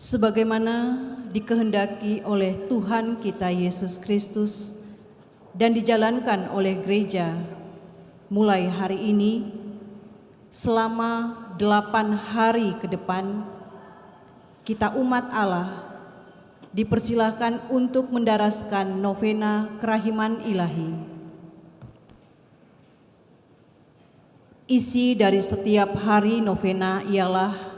sebagaimana dikehendaki oleh Tuhan kita Yesus Kristus dan dijalankan oleh gereja mulai hari ini selama 8 hari ke depan. Kita umat Allah dipersilahkan untuk mendaraskan novena kerahiman ilahi. Isi dari setiap hari novena ialah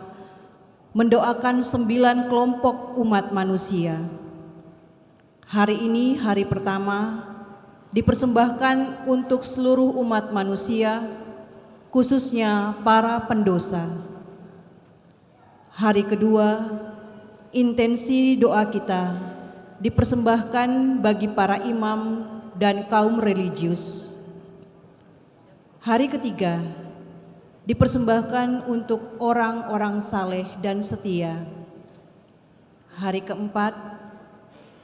mendoakan 9 kelompok umat manusia. Hari ini, hari pertama, dipersembahkan untuk seluruh umat manusia, khususnya para pendosa. Hari kedua, intensi doa kita dipersembahkan bagi para imam dan kaum religius. Hari ketiga, dipersembahkan untuk orang-orang saleh dan setia. Hari keempat,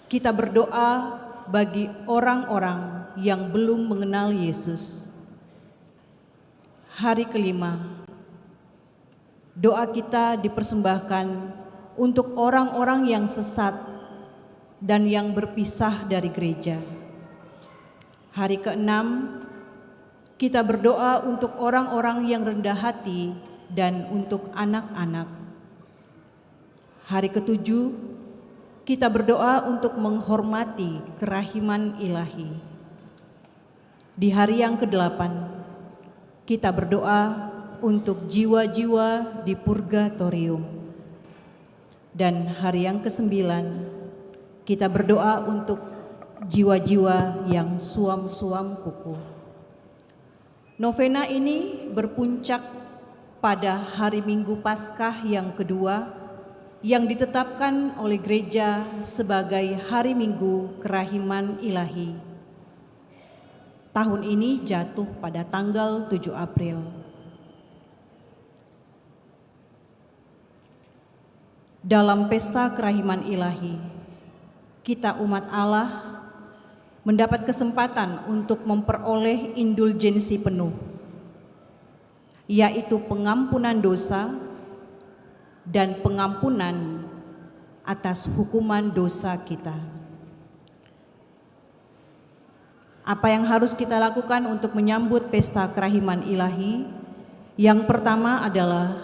kita berdoa bagi orang-orang yang belum mengenal Yesus. Hari kelima, doa kita dipersembahkan untuk orang-orang yang sesat dan yang berpisah dari gereja. Hari keenam, kita berdoa untuk orang-orang yang rendah hati dan untuk anak-anak. Hari ketujuh, kita berdoa untuk menghormati kerahiman ilahi. Di hari yang kedelapan, kita berdoa untuk jiwa-jiwa di purgatorium. Dan hari yang kesembilan, kita berdoa untuk jiwa-jiwa yang suam-suam kuku. Novena ini berpuncak pada hari Minggu Paskah yang kedua yang ditetapkan oleh gereja sebagai hari Minggu Kerahiman Ilahi. Tahun ini jatuh pada tanggal 7 April. Dalam pesta kerahiman ilahi, kita umat Allah mendapat kesempatan untuk memperoleh indulgensi penuh, yaitu pengampunan dosa dan pengampunan atas hukuman dosa kita. Apa yang harus kita lakukan untuk menyambut pesta kerahiman ilahi? Yang pertama adalah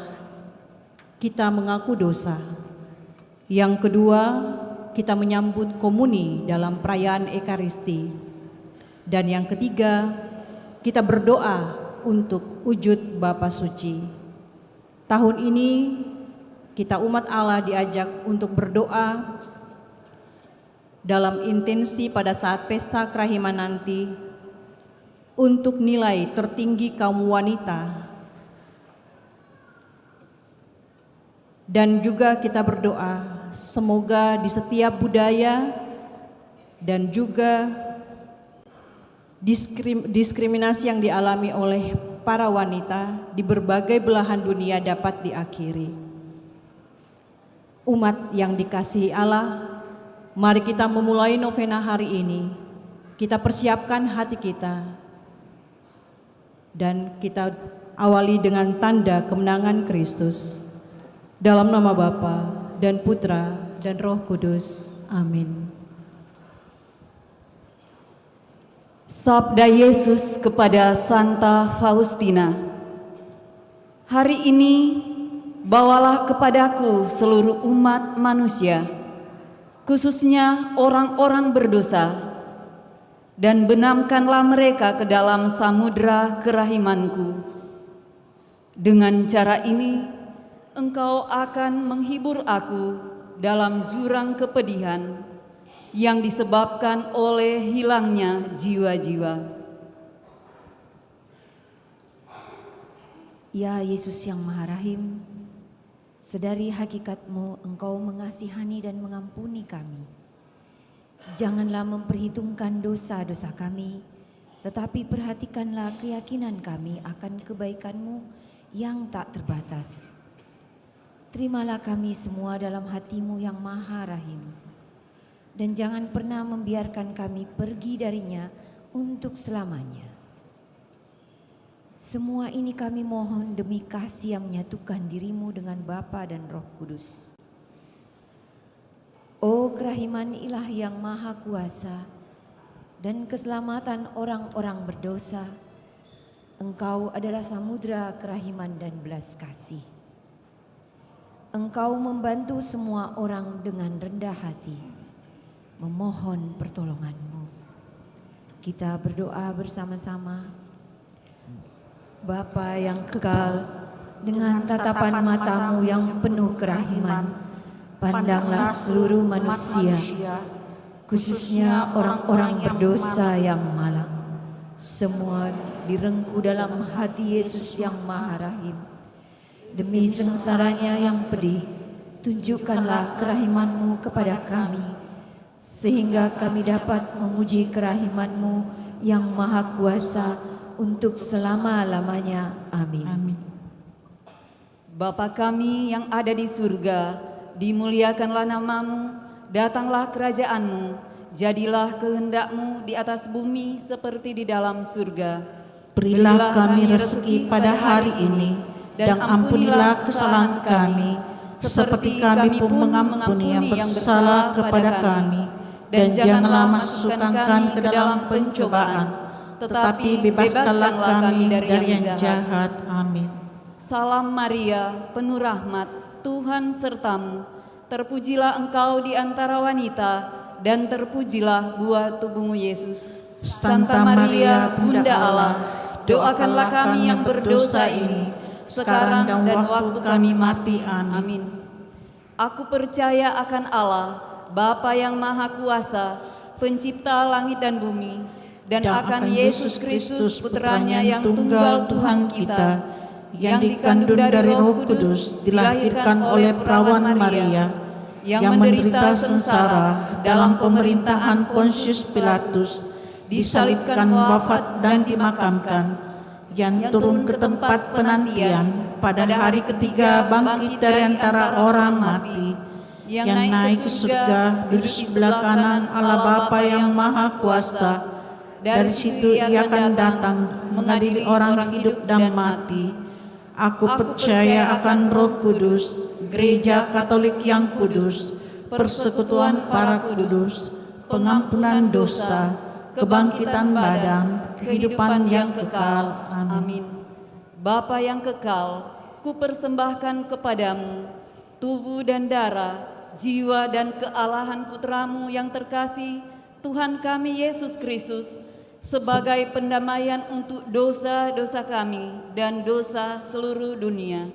kita mengaku dosa. Yang kedua, kita menyambut komuni dalam perayaan Ekaristi. Dan yang ketiga, kita berdoa untuk wujud Bapa Suci. Tahun ini kita umat Allah diajak untuk berdoa dalam intensi pada saat pesta kerahiman nanti untuk nilai tertinggi kaum wanita. Dan juga kita berdoa semoga di setiap budaya dan juga diskriminasi yang dialami oleh para wanita di berbagai belahan dunia dapat diakhiri. Umat yang dikasihi Allah, mari kita memulai novena hari ini. Kita persiapkan hati kita dan kita awali dengan tanda kemenangan Kristus. Dalam nama Bapa dan Putra dan Roh Kudus. Amin. Sabda Yesus kepada Santa Faustina. Hari ini bawalah kepadaku seluruh umat manusia, khususnya orang-orang berdosa, dan benamkanlah mereka ke dalam samudera kerahimanku. Dengan cara ini, Engkau akan menghibur aku dalam jurang kepedihan yang disebabkan oleh hilangnya jiwa-jiwa. Ya Yesus yang Maha Rahim, sedari hakikatmu Engkau mengasihani dan mengampuni kami. Janganlah memperhitungkan dosa-dosa kami, tetapi perhatikanlah keyakinan kami akan kebaikan-Mu yang tak terbatas. Terimalah kami semua dalam hati-Mu yang Maha Rahim, dan jangan pernah membiarkan kami pergi darinya untuk selamanya. Semua ini kami mohon demi kasih yang menyatukan diri-Mu dengan Bapa dan Roh Kudus. kerahiman Ilahi yang Maha Kuasa dan keselamatan orang-orang berdosa, Engkau adalah samudra kerahiman dan belas kasih. Engkau membantu semua orang dengan rendah hati, memohon pertolongan-Mu. Kita berdoa bersama-sama. Bapa yang kekal, dengan tatapan mata-Mu yang penuh kerahiman, pandanglah seluruh manusia, khususnya orang-orang berdosa yang malang. Semua direngku dalam hati Yesus yang Maha Rahim. Demi sengsaranya yang pedih, tunjukkanlah kerahiman-Mu kepada kami, sehingga kami dapat memuji kerahiman-Mu yang Maha Kuasa untuk selama-lamanya. Amin. Bapa kami yang ada di surga, dimuliakanlah nama-Mu, datanglah kerajaan-Mu, jadilah kehendak-Mu di atas bumi seperti di dalam surga. Berilah kami rezeki pada hari ini, dan ampunilah kesalahan kami, seperti kami pun mengampuni yang bersalah kepada kami. Dan janganlah masukkan kami ke dalam pencobaan, tetapi bebaskanlah kami dari yang jahat. Amin. Salam Maria, penuh rahmat, Tuhan sertamu. Terpujilah engkau di antara wanita, dan terpujilah buah tubuhmu Yesus. Santa Maria, Bunda Allah, doakanlah kami yang berdosa ini, sekarang dan waktu kami mati. Amin. Aku percaya akan Allah, Bapa yang Maha Kuasa, Pencipta langit dan bumi, dan akan Yesus Kristus, Putranya yang tunggal Tuhan kita, yang dikandung dari Roh Kudus, dilahirkan oleh perawan Maria, yang menderita sengsara dalam pemerintahan Pontius Pilatus, disalibkan, wafat dan dimakamkan, yang turun ke tempat penantian, pada hari ketiga bangkit dari antara orang mati, yang naik ke surga, duduk sebelah kanan Allah Bapa yang Maha Kuasa. Dari situ Ia akan datang mengadili orang hidup dan mati. Aku percaya akan Roh Kudus, Gereja Katolik yang kudus, persekutuan para kudus, pengampunan dosa, kebangkitan badan, kehidupan yang kekal. Amin. Bapa yang kekal, kupersembahkan kepadamu tubuh dan darah, jiwa dan kealahan Putramu yang terkasih, Tuhan kami Yesus Kristus, sebagai pendamaian untuk dosa-dosa kami dan dosa seluruh dunia.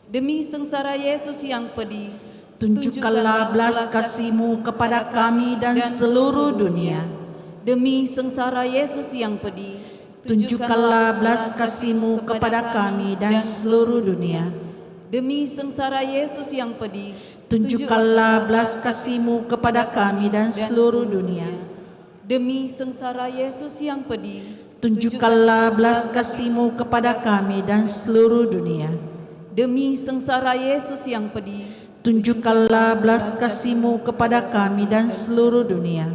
Demi sengsara Yesus yang pedih, tunjukkanlah belas kasih-Mu kepada kami dan seluruh dunia. Demi sengsara Yesus yang pedih, tunjukkanlah belas kasih-Mu kepada kami dan seluruh dunia. Demi sengsara Yesus yang pedih, tunjukkanlah belas kasih-Mu kepada kami dan seluruh dunia. Demi sengsara Yesus yang pedih, tunjukkanlah belas kasih-Mu kepada kami dan seluruh dunia. Demi sengsara Yesus yang pedih, tunjukkanlah belas kasih-Mu kepada kami dan seluruh dunia.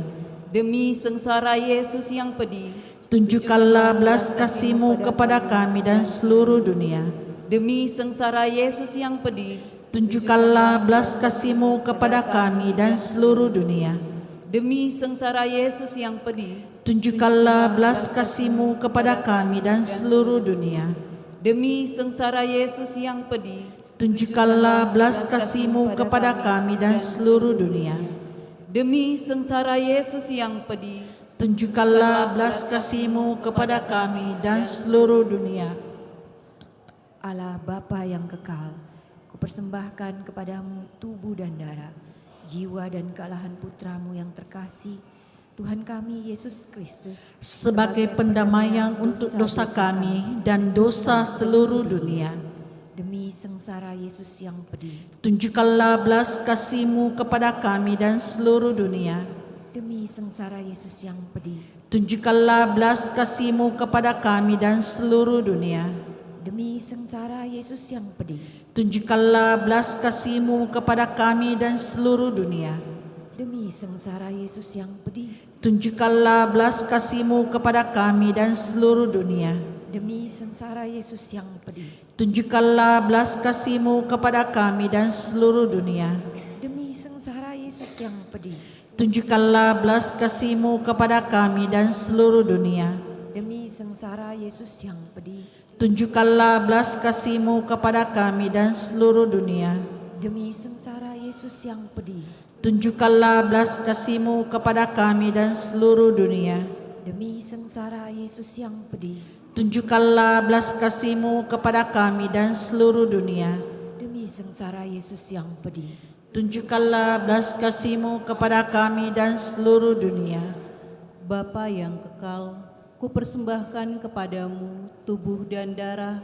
Demi sengsara Yesus yang pedih, tunjukkanlah belas kasih-Mu kepada kami dan seluruh dunia. Demi sengsara Yesus yang pedih, tunjukkanlah belas kasih-Mu kepada kami dan seluruh dunia. Demi sengsara Yesus yang pedih, tunjukkanlah belas kasih-Mu kepada kami dan seluruh dunia. Demi sengsara Yesus yang pedih, tunjukkanlah belas kasih-Mu kepada kami dan seluruh dunia. Demi sengsara Yesus yang pedih, tunjukkanlah belas kasih-Mu kepada kami dan seluruh dunia. Allah Bapa yang kekal, kupersembahkan kepadamu tubuh dan darah, jiwa dan kealahan Putramu yang terkasih, Tuhan kami Yesus Kristus, sebagai pendamaian untuk dosa kami dan dosa seluruh dunia. Demi sengsara Yesus yang pedih, tunjukkanlah belas kasih-Mu kepada kami dan seluruh dunia. Demi sengsara Yesus yang pedih, tunjukkanlah belas kasih-Mu kepada kami dan seluruh dunia. Demi sengsara Yesus yang pedih, tunjukkanlah belas kasih-Mu kepada kami dan seluruh dunia. Demi sengsara Yesus yang pedih, tunjukkanlah belas kasih-Mu kepada kami dan seluruh dunia. Demi sengsara Yesus yang pedih, tunjukkanlah belas kasih-Mu kepada kami dan seluruh dunia. Demi sengsara sengsara Yesus yang pedih. Tunjukkanlah belas kasih-Mu kepada kami dan seluruh dunia. Demi sengsara Yesus yang pedih. Tunjukkanlah belas kasih-Mu kepada kami dan seluruh dunia. Demi sengsara Yesus yang pedih. Tunjukkanlah belas kasih-Mu kepada kami dan seluruh dunia. Demi sengsara Yesus yang pedih. Tunjukkanlah belas kasih-Mu kepada kami dan seluruh dunia. Demi sengsara Yesus yang pedih. Tunjukkanlah belas kasih-Mu kepada kami dan seluruh dunia. Bapa yang kekal, kupersembahkan kepadamu tubuh dan darah,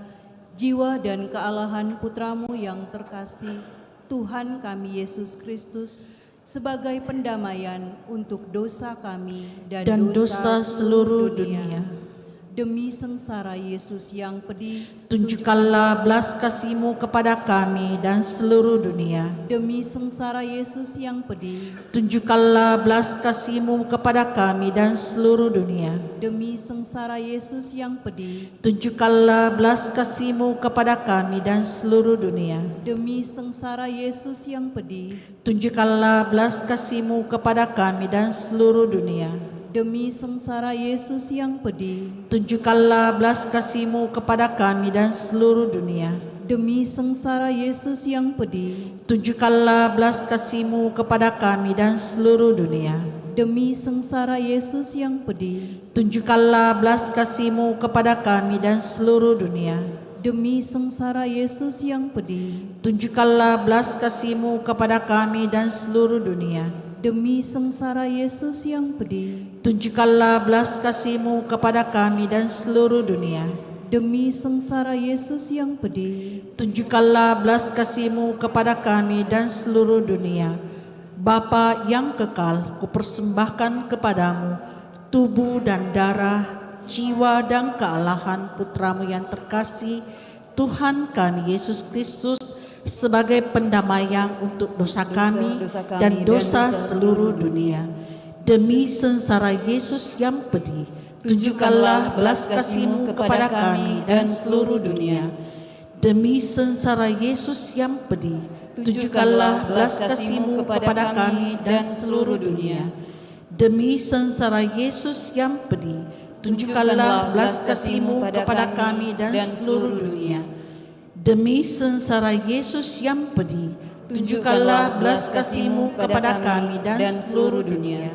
jiwa dan kealahan putramu yang terkasih, Tuhan kami Yesus Kristus, sebagai pendamaian untuk dosa kami dan dosa seluruh dunia. Demi sengsara Yesus yang pedih, Tunjukkanlah belas kasih-Mu kepada kami dan seluruh dunia. demi sengsara Yesus yang pedih, Tunjukkanlah belas kasih-Mu kepada kami dan seluruh dunia. demi sengsara Yesus yang pedih, Tunjukkanlah belas kasih-Mu kepada kami dan seluruh dunia. demi sengsara Yesus yang pedih, Tunjukkanlah belas kasih-Mu kepada kami dan seluruh dunia. demi sengsara Yesus yang pedih, Tunjukkanlah belas kasih-Mu kepada kami dan seluruh dunia. demi sengsara Yesus yang pedih, Tunjukkanlah belas kasih-Mu kepada kami dan seluruh dunia. demi sengsara Yesus yang pedih, Tunjukkanlah belas kasih-Mu kepada kami dan seluruh dunia. demi sengsara Yesus yang pedih, Tunjukkanlah belas kasih-Mu kepada kami dan seluruh dunia. demi sengsara Yesus yang pedih, Tunjukkanlah belas kasih-Mu kepada kami dan seluruh dunia. demi sengsara Yesus yang pedih, Tunjukkanlah belas kasih-Mu kepada kami dan seluruh dunia. Bapa yang kekal, kupersembahkan kepadamu tubuh dan darah, jiwa dan kealahan putramu yang terkasih, Tuhan kami Yesus Kristus, sebagai pendamaian untuk dosa kami dan dosa seluruh dunia. Demi sengsara Yesus yang pedih, tunjukkanlah belas kasih-Mu kepada kami dan seluruh dunia. Demi sengsara Yesus yang pedih, tunjukkanlah belas kasih-Mu kepada kami dan seluruh dunia. Demi sengsara Yesus yang pedih, tunjukkanlah belas kasih-Mu kepada kami dan seluruh dunia. Demi sengsara Yesus yang pedih, tunjukkanlah belas kasih-Mu kepada kami dan seluruh dunia.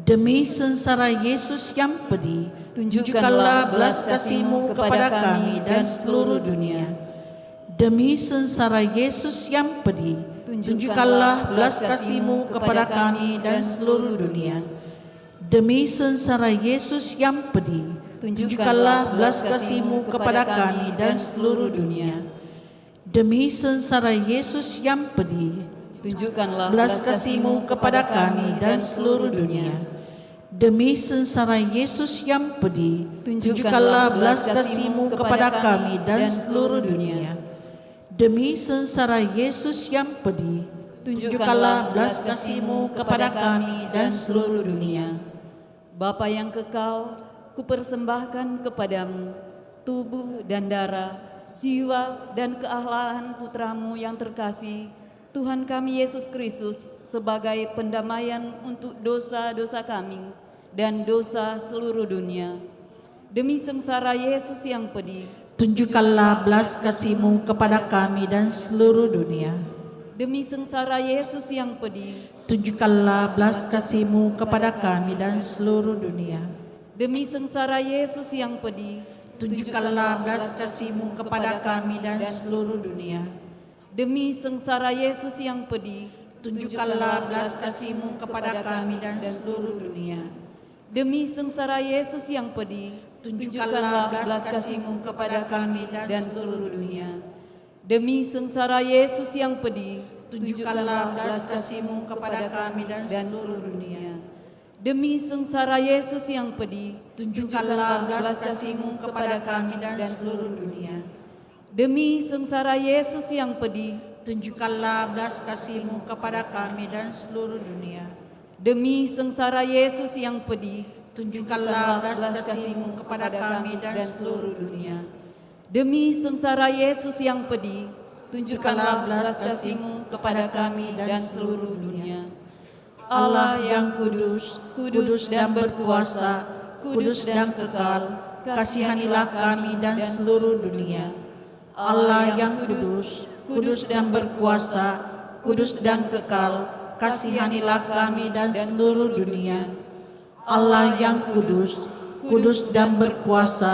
Demi sengsara Yesus yang pedih, tunjukkanlah belas kasih-Mu kepada kami dan seluruh dunia. Demi sengsara Yesus yang pedih, tunjukkanlah belas kasih-Mu kepada kami dan seluruh dunia. Demi sengsara Yesus yang pedih, tunjukkanlah belas kasih-Mu kepada kami dan seluruh dunia. Demi sengsara Yesus yang pedih, Tunjukkanlah belas kasih-Mu kepada kami dan seluruh dunia. Demi sengsara Yesus yang pedih, tunjukkanlah belas kasih-Mu kepada kami dan seluruh dunia. Demi sengsara Yesus yang pedih, tunjukkanlah belas kasih-Mu kepada kami dan seluruh dunia. Bapa yang kekal, kupersembahkan kepadamu tubuh dan darah, jiwa dan kealahan putramu yang terkasih, Tuhan kami Yesus Kristus, sebagai pendamaian untuk dosa-dosa kami dan dosa seluruh dunia. Demi sengsara Yesus yang pedih, tunjukkanlah belas kasih-Mu kepada kami dan seluruh dunia. demi sengsara Yesus yang pedih, Tunjukkanlah belas kasih-Mu kepada kami dan seluruh dunia. demi sengsara Yesus yang pedih, Tunjukkanlah belas kasih-Mu kepada kami dan seluruh dunia. demi sengsara Yesus yang pedih, Tunjukkanlah belas kasih-Mu kepada kami dan seluruh dunia. demi sengsara Yesus yang pedih, Tunjukkanlah belas kasih-Mu kepada kami dan seluruh dunia. demi sengsara Yesus yang pedih, Tunjukkanlah belas kasih-Mu kepada kami dan seluruh dunia. demi sengsara Yesus yang pedih, Tunjukkanlah belas kasih-Mu kepada kami dan seluruh dunia. demi sengsara Yesus yang pedih, Tunjukkanlah belas kasih-Mu kepada kami dan seluruh dunia. demi sengsara Yesus yang pedih, Tunjukkanlah belas kasih-Mu kepada kami dan seluruh dunia. demi sengsara Yesus yang pedih, tunjukkanlah belas kasih-Mu kepada kami dan seluruh dunia. Allah yang kudus, kudus dan berkuasa, kudus dan kekal, kasihanilah kami dan seluruh dunia. Allah yang kudus, kudus dan berkuasa, kudus dan kekal, kasihanilah kami dan seluruh dunia. Allah yang kudus, kudus dan berkuasa,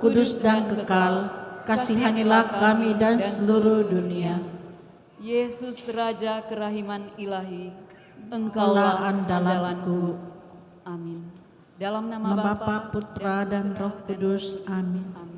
kudus dan kekal, kasihanilah kami dan seluruh dunia. Yesus Raja kerahiman ilahi, Engkaulah andalanku. Amin. Dalam nama Bapa, Putra dan Roh Kudus. Amin. Amin.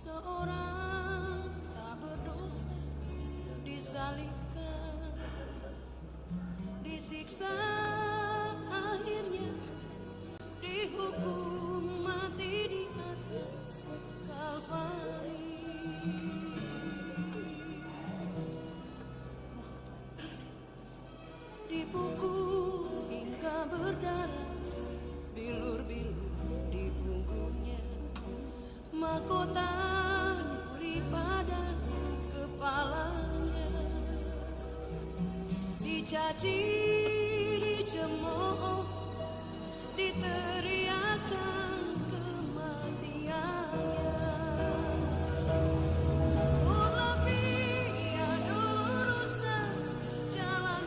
Seorang tak berdosa disalibkan, disiksa, akhirnya dihukum mati di atas Kalvari. Dipukul hingga berdarah, bilur-bilur di punggungnya, mahkota diberi pada kepalanya, dicaci, dicemooh, diteriakan kematiannya. Urlah Via Dolorosa, jalan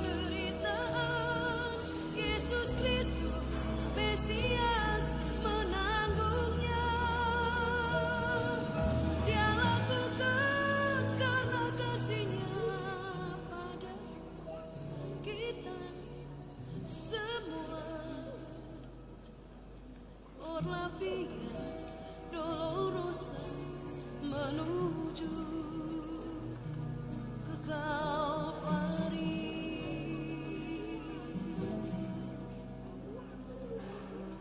penderitaan, Yesus Kristus Mesias menanggungnya. Dia lakukan karena kasih-Nya pada kita semua. Urlah Via Dolorosa menuju ke Kalvari.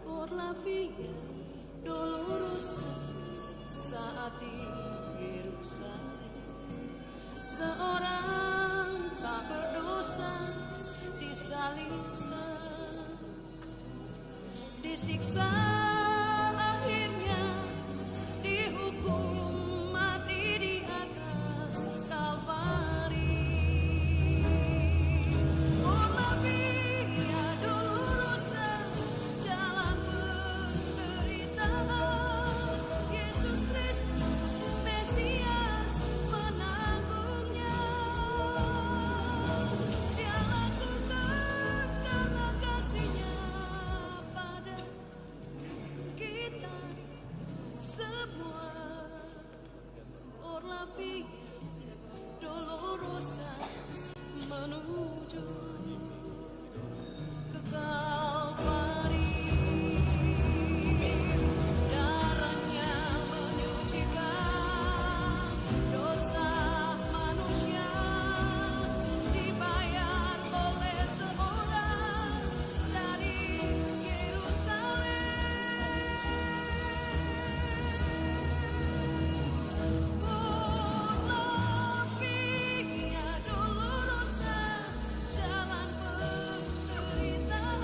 Urlah Via Dolorosa saat di Yerusalem, seorang tak berdosa disalibkan, disiksa, akhirnya dihukum mati di atas Kalvari. Urlah Via Dolorosa, jalan penderitaan, Yesus Kristus Mesias menanggungnya. Dia lakukan karena kasih-Nya pada kita semua. Urlah Via Dolorosa menuju ke Kalvari. Darahnya menyucikan dosa manusia, dibayar oleh seorang dari Yerusalem. Urlah Via Dolorosa, jalan penderitaan,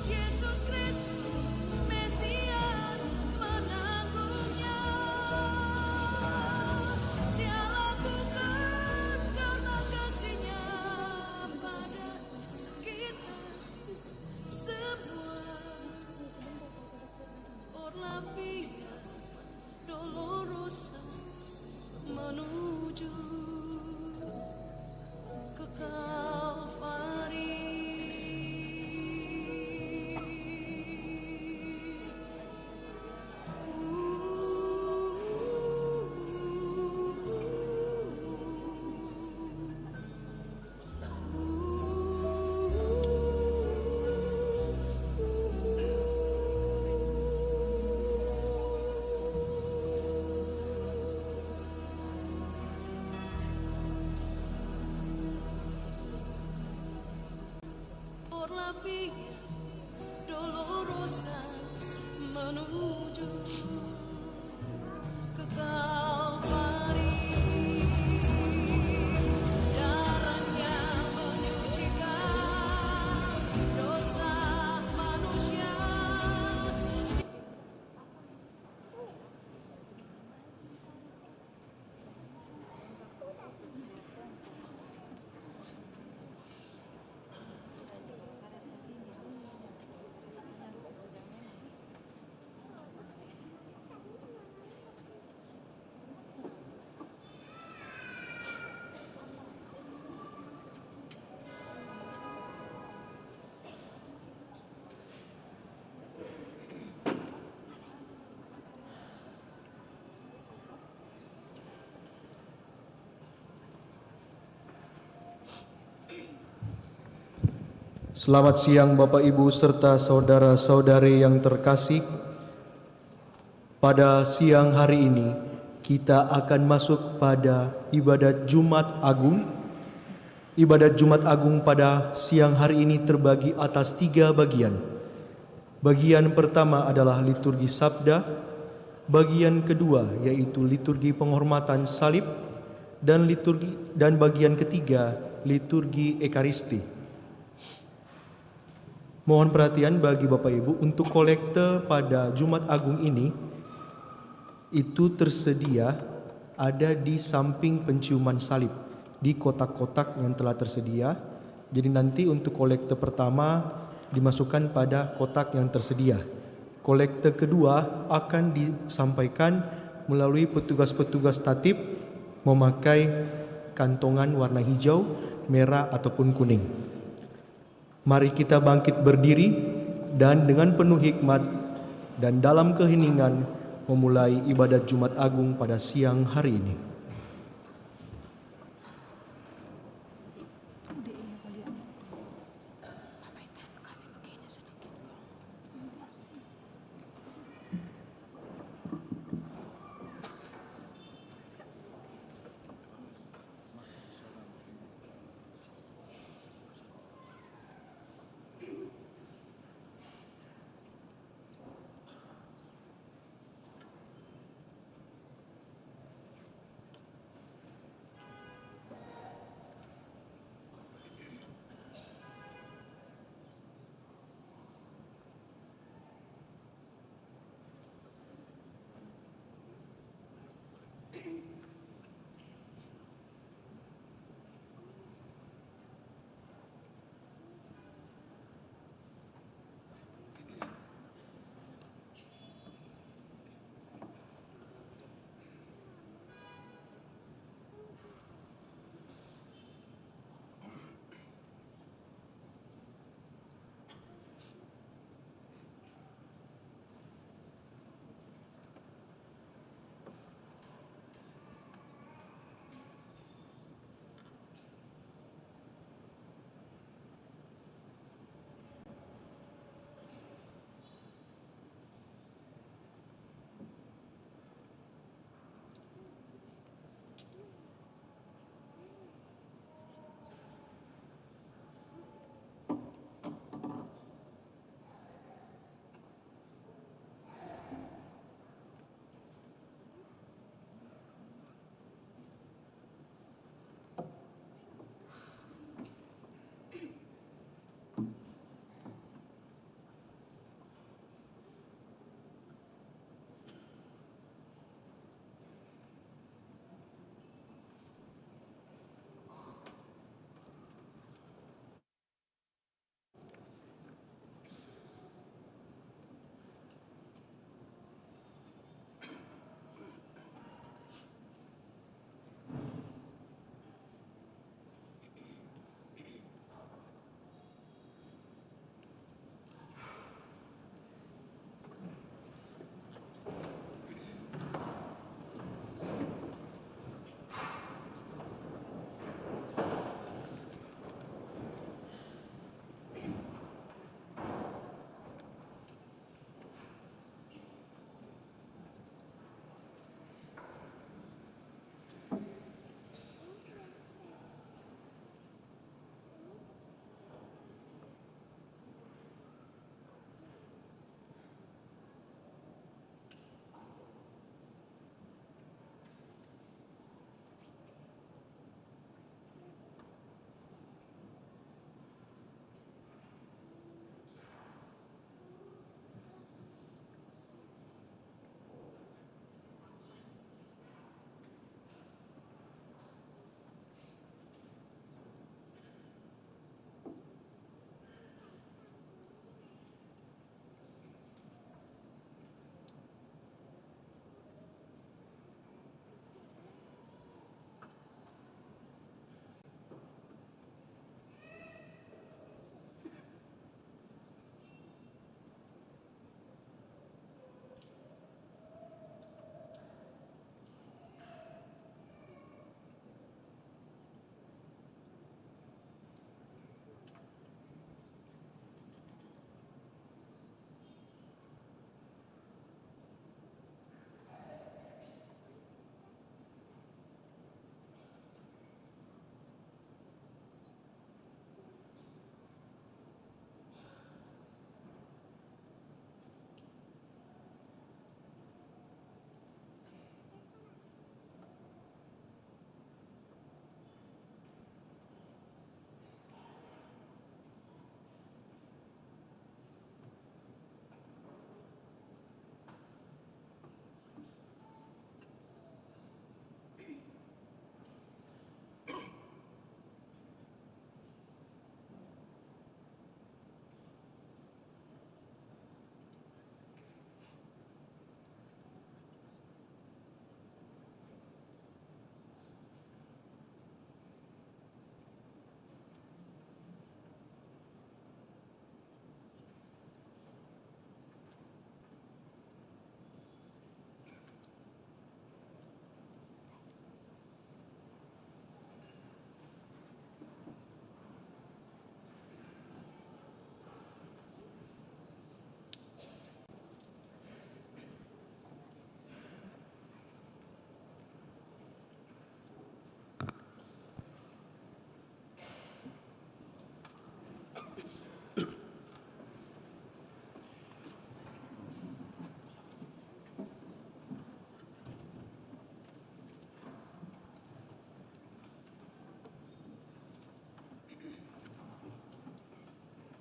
Yesus Kristus Mesias menanggungnya. Dia lakukan karena kasih-Nya pada kita semua. Urlah Via Dolorosa menuju ke Kalvari. Urlah Via Dolorosa menuju ke Kalvari. Darahnya menyucikan dosa manusia. Selamat siang Bapak Ibu serta saudara-saudari yang terkasih. Pada siang hari ini, kita akan masuk pada ibadat Jumat Agung. Ibadat Jumat Agung pada siang hari ini terbagi atas 3 bagian. Bagian pertama adalah liturgi sabda, bagian kedua yaitu liturgi penghormatan salib, dan bagian ketiga liturgi ekaristi. Mohon perhatian bagi Bapak Ibu, untuk kolekte pada Jumat Agung ini itu tersedia ada di samping penciuman salib, di kotak-kotak yang telah tersedia. Jadi nanti untuk kolekte pertama dimasukkan pada kotak yang tersedia. Kolekte kedua akan disampaikan melalui petugas-petugas tatib memakai kantongan warna hijau, merah ataupun kuning. Mari kita bangkit berdiri dan dengan penuh hikmat dan dalam keheningan memulai ibadat Jumat Agung pada siang hari ini.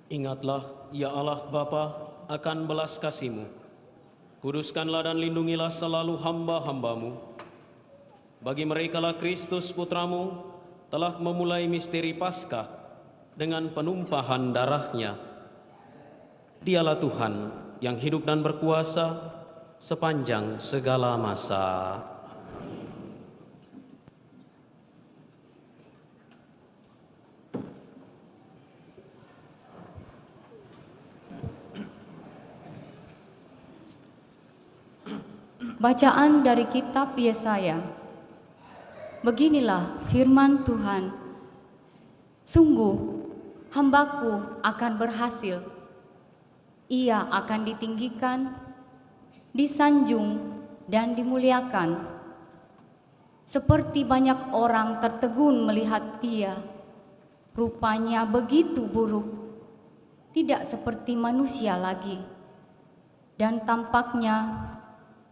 Ingatlah, ya Allah Bapa, akan belas kasih-Mu. Kuduskanlah dan lindungilah selalu hamba-hamba-Mu. Bagi merekalah Kristus Putra-Mu telah memulai misteri Paskah dengan penumpahan darah-Nya. Dialah Tuhan yang hidup dan berkuasa sepanjang segala masa. Bacaan dari kitab Yesaya. Beginilah firman Tuhan. Sungguh, hambaku akan berhasil. Ia akan ditinggikan, disanjung, dan dimuliakan. Seperti banyak orang tertegun melihat dia, rupanya begitu buruk, tidak seperti manusia lagi, dan tampaknya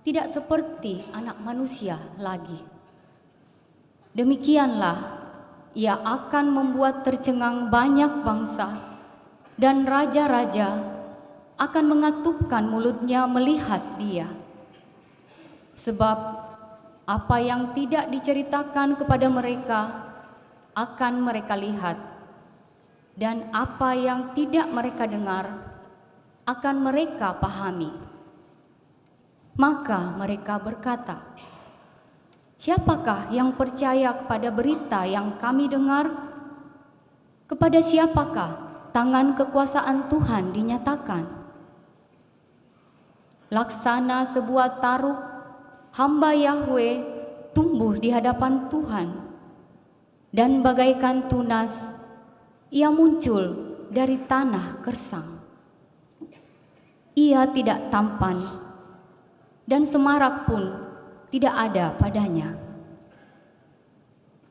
tidak seperti anak manusia lagi. Demikianlah ia akan membuat tercengang banyak bangsa, dan raja-raja akan mengatupkan mulutnya melihat dia. Sebab apa yang tidak diceritakan kepada mereka akan mereka lihat, dan apa yang tidak mereka dengar akan mereka pahami. Maka mereka berkata, siapakah yang percaya kepada berita yang kami dengar? Kepada siapakah tangan kekuasaan Tuhan dinyatakan? Laksana sebuah taruk, hamba Yahwe tumbuh di hadapan Tuhan, dan bagaikan tunas, ia muncul dari tanah gersang. Ia tidak tampan, dan semarak pun tidak ada padanya.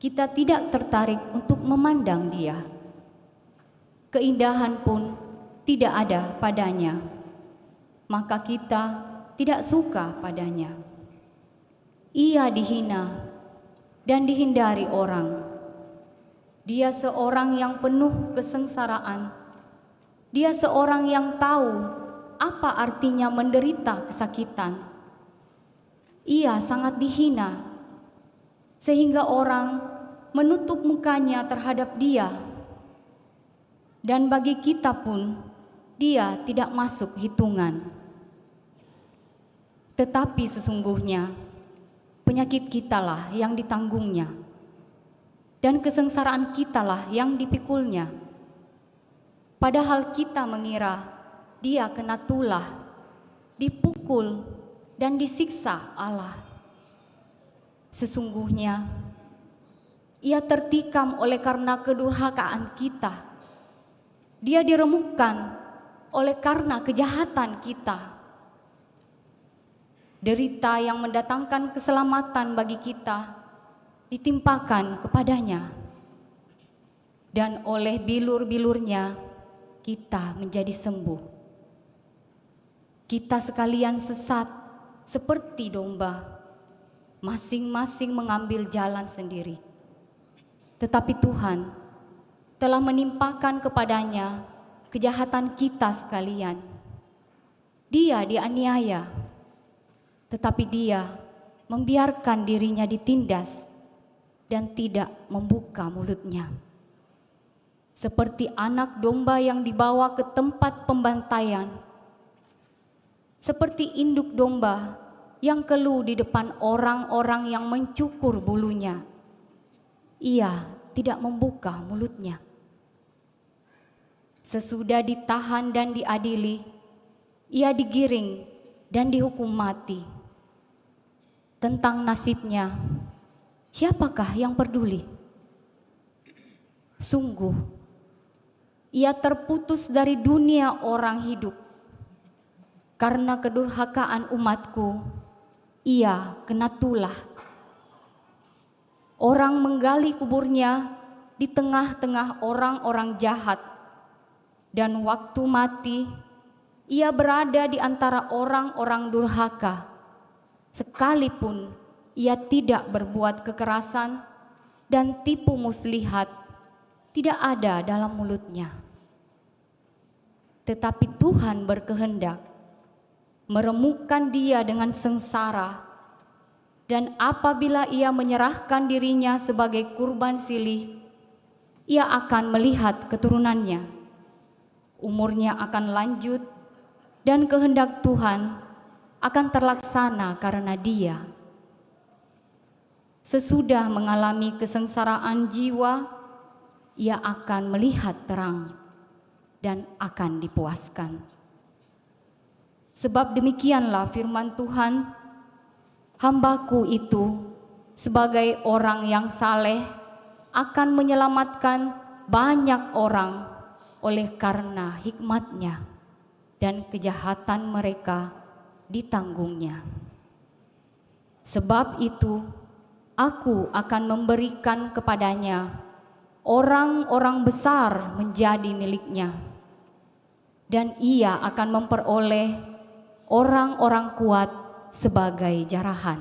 Kita tidak tertarik untuk memandang dia. Keindahan pun tidak ada padanya, maka kita tidak suka padanya. Ia dihina dan dihindari orang. Dia seorang yang penuh kesengsaraan. Dia seorang yang tahu apa artinya menderita kesakitan. Ia sangat dihina, sehingga orang menutup mukanya terhadap dia. Dan bagi kita pun, dia tidak masuk hitungan. Tetapi sesungguhnya, penyakit kitalah yang ditanggungnya, dan kesengsaraan kitalah yang dipikulnya. Padahal kita mengira dia kena tulah, dipukul, dan disiksa Allah. Sesungguhnya ia tertikam oleh karena kedurhakaan kita. Dia diremukkan oleh karena kejahatan kita. Derita yang mendatangkan keselamatan bagi kita ditimpakan kepadanya, dan oleh bilur-bilurnya kita menjadi sembuh. Kita sekalian sesat seperti domba, masing-masing mengambil jalan sendiri. Tetapi Tuhan telah menimpakan kepadanya kejahatan kita sekalian. Dia dianiaya, tetapi dia membiarkan dirinya ditindas dan tidak membuka mulutnya. Seperti anak domba yang dibawa ke tempat pembantaian, seperti induk domba yang keluh di depan orang-orang yang mencukur bulunya, ia tidak membuka mulutnya. Sesudah ditahan dan diadili, ia digiring dan dihukum mati. Tentang nasibnya, siapakah yang peduli? Sungguh, ia terputus dari dunia orang hidup. Karena kedurhakaan umatku, ia kena tulah. Orang menggali kuburnya di tengah-tengah orang-orang jahat, dan waktu mati, ia berada di antara orang-orang durhaka. Sekalipun ia tidak berbuat kekerasan dan tipu muslihat, tidak ada dalam mulutnya. Tetapi Tuhan berkehendak meremukkan dia dengan sengsara, dan apabila ia menyerahkan dirinya sebagai kurban silih, ia akan melihat keturunannya. Umurnya akan lanjut, dan kehendak Tuhan akan terlaksana karena dia. Sesudah mengalami kesengsaraan jiwa, ia akan melihat terang dan akan dipuaskan. Sebab demikianlah firman Tuhan, hambaku itu sebagai orang yang saleh akan menyelamatkan banyak orang oleh karena hikmat-Nya, dan kejahatan mereka ditanggungnya. Sebab itu aku akan memberikan kepadanya orang-orang besar menjadi miliknya, dan ia akan memperoleh orang-orang kuat sebagai jarahan.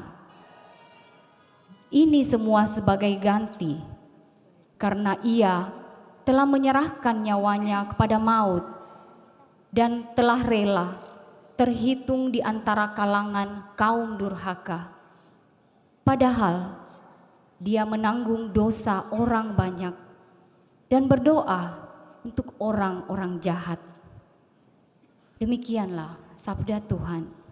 Ini semua sebagai ganti, karena ia telah menyerahkan nyawanya kepada maut dan telah rela terhitung di antara kalangan kaum durhaka. Padahal dia menanggung dosa orang banyak dan berdoa untuk orang-orang jahat. Demikianlah sabda Tuhan.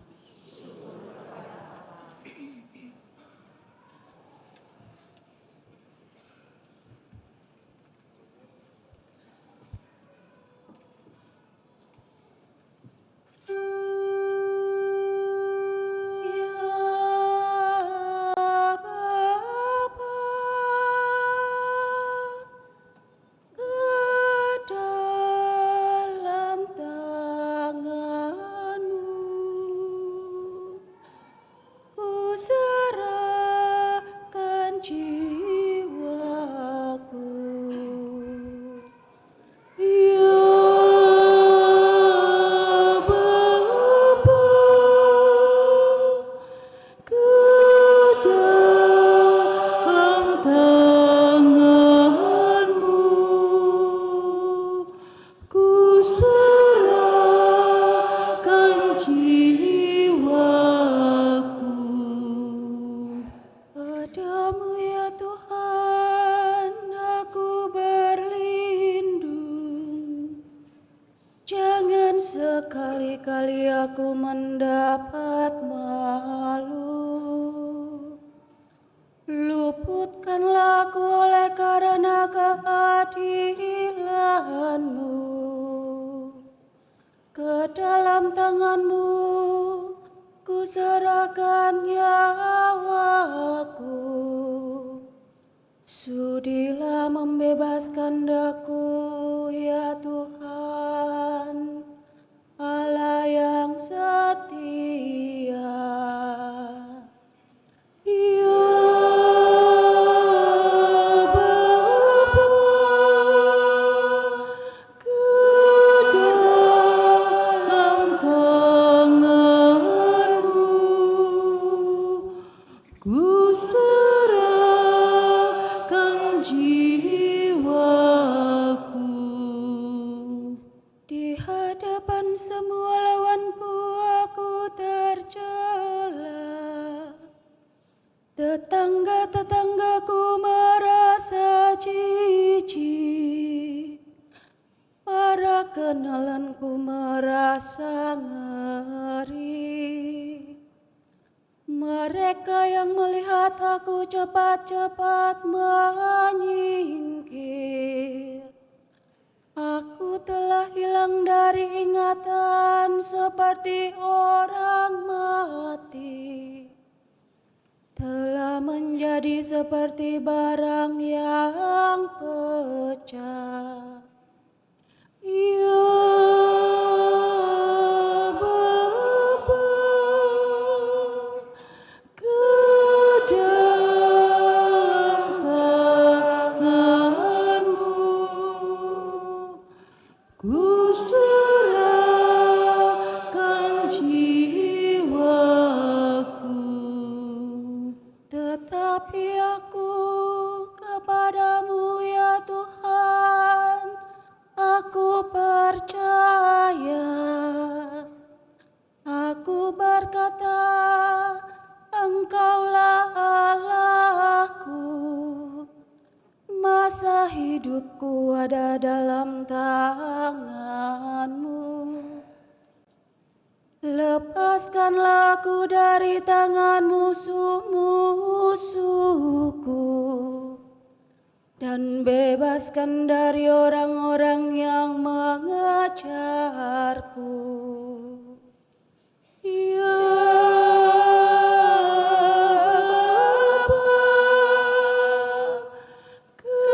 Sekali-kali aku mendapat malu, luputkanlah aku oleh karena keadilan-Mu. Ke dalam tangan-Mu ku serahkan nyawaku. Sudilah membebaskan daku, ya Tuhan, Allah yang setia. Ya Bapa, ke dalam tangan-Mu ku serahkan jiwaku. Di hadapan semua lawanku aku tercela. Tetangga-tetanggaku merasa jijik. Para kenalanku merasa ngeri. Mereka yang melihat aku cepat-cepat menyingkir. Aku telah hilang dari ingatan seperti orang mati. Telah menjadi seperti barang yang pecah. Ya Bapa, ke dalam tangan-Mu ku serahkan jiwaku. Tetapi aku kepadamu, ya Tuhan, aku Aku percaya, aku berkata, Engkaulah Allahku. Masa hidupku ada dalam tangan-Mu. Lepaskanlah aku dari tangan musuh-musuhku, dan bebaskan dari orang-orang yang mengejarku. Ya Bapa, ke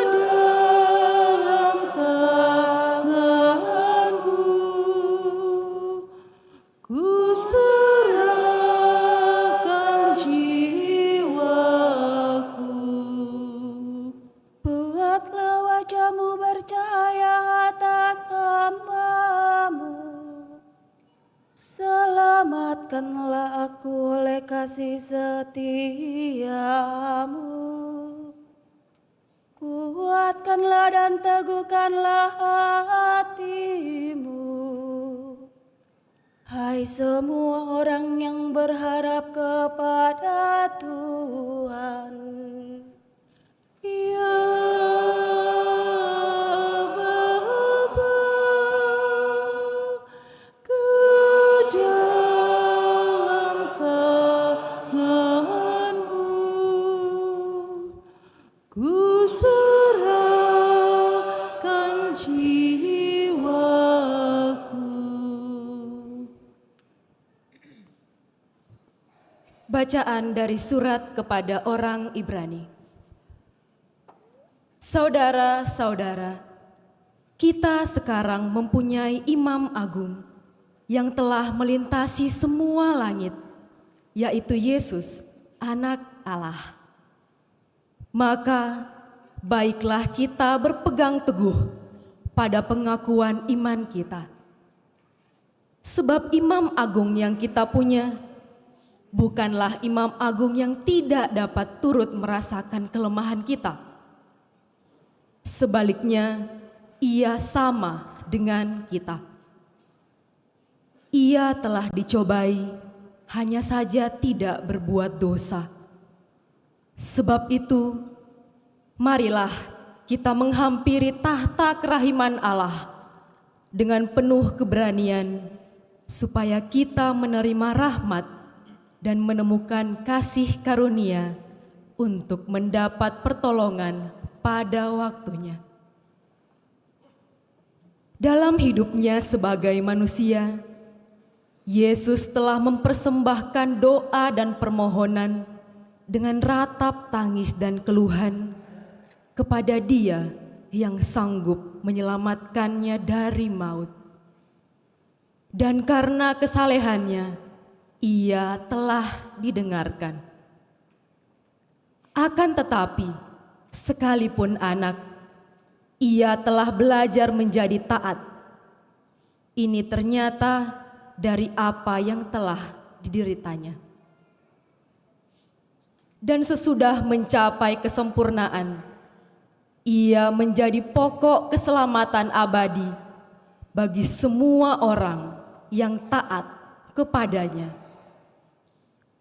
dalam tangan-Mu ku serahkan jiwaku. Buatlah wajah-Mu bercahaya atas hamba-Mu. Selamatkanlah aku oleh kasih setia-Mu. Kuatkanlah dan teguhkanlah hati-Mu. Hai semua orang yang berharap kepada Tuhan. Ya Bapa, ke dalam tangan-Mu ku serahkan jiwaku. Bacaan dari surat kepada orang Ibrani. Saudara-saudara, kita sekarang mempunyai imam agung yang telah melintasi semua langit, yaitu Yesus, Anak Allah. Maka baiklah kita berpegang teguh pada pengakuan iman kita. Sebab imam agung yang kita punya bukanlah imam agung yang tidak dapat turut merasakan kelemahan kita. Sebaliknya, ia sama dengan kita. Ia telah dicobai, hanya saja tidak berbuat dosa. Sebab itu, marilah kita menghampiri tahta kerahiman Allah dengan penuh keberanian, supaya kita menerima rahmat dan menemukan kasih karunia untuk mendapat pertolongan pada waktunya. Dalam hidupnya sebagai manusia, Yesus telah mempersembahkan doa dan permohonan dengan ratap tangis dan keluhan kepada Dia yang sanggup menyelamatkannya dari maut. Dan karena kesalehannya, Ia telah didengarkan. Akan tetapi, sekalipun anak, ia telah belajar menjadi taat. Ini ternyata dari apa yang telah dideritanya. Dan sesudah mencapai kesempurnaan, ia menjadi pokok keselamatan abadi bagi semua orang yang taat kepadanya.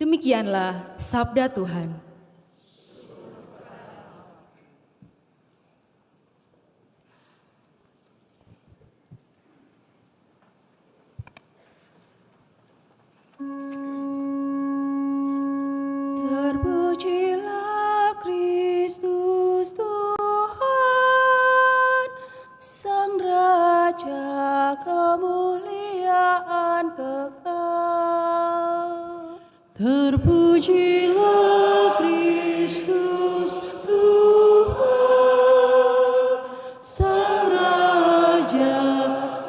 Demikianlah sabda Tuhan. Terpujilah Kristus Tuhan, Sang Raja kemuliaan kekal. Terpujilah Kristus Tuhan, Sang Raja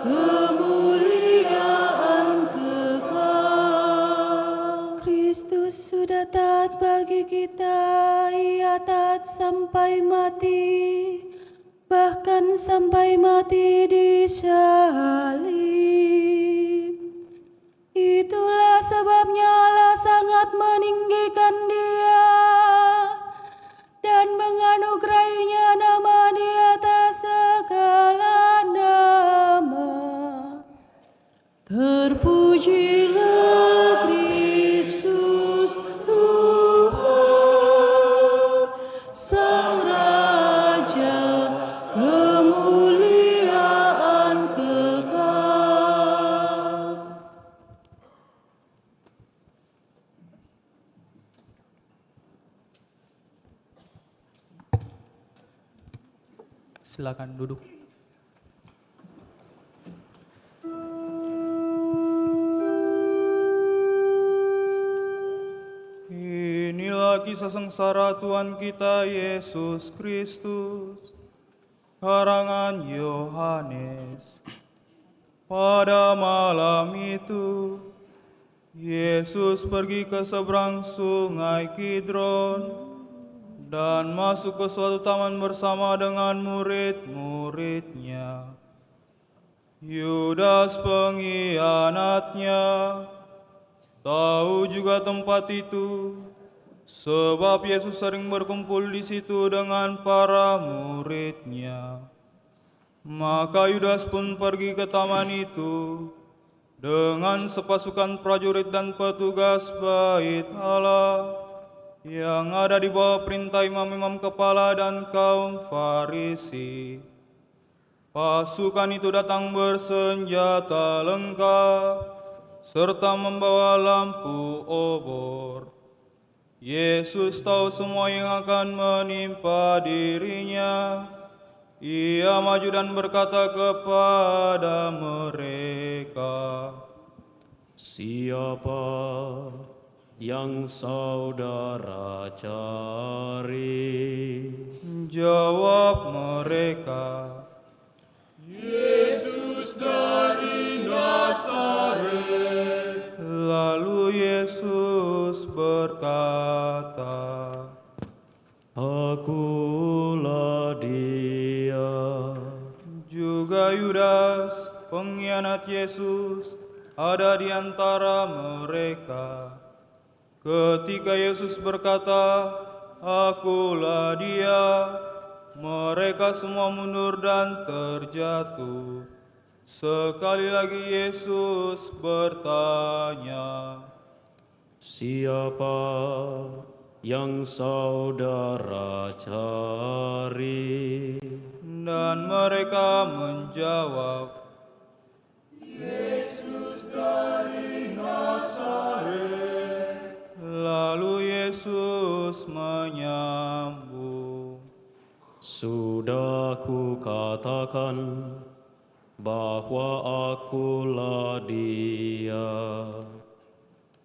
kemuliaan kekal. Kristus sudah taat bagi kita, Ia taat sampai mati, bahkan sampai mati di salib. Itulah sebabnya Allah sangat meninggikan Dia dan menganugerahinya nama di atas segala Silakan duduk. Inilah kisah sengsara Tuhan kita Yesus Kristus. Karangan Yohanes. Pada malam itu, Yesus pergi ke seberang sungai Kidron dan masuk ke suatu taman bersama dengan murid-muridnya. Yudas pengkhianatnya tahu juga tempat itu, sebab Yesus sering berkumpul di situ dengan para muridnya. Maka Yudas pun pergi ke taman itu dengan sepasukan prajurit dan petugas bait Allah yang ada di bawah perintah imam-imam kepala dan kaum Farisi. Pasukan itu datang bersenjata lengkap serta membawa lampu obor. Yesus tahu semua yang akan menimpa dirinya. Ia maju dan berkata kepada mereka, Siapa yang saudara cari? jawab mereka, lalu Yesus berkata, Akulah dia. juga Yudas, pengkhianat Yesus, ada di antara mereka. Ketika Yesus berkata, Akulah dia, mereka semua mundur dan terjatuh. Sekali lagi Yesus bertanya, Siapa yang saudara cari? dan mereka menjawab, lalu Yesus menyambung, Sudah kukatakan bahwa akulah dia.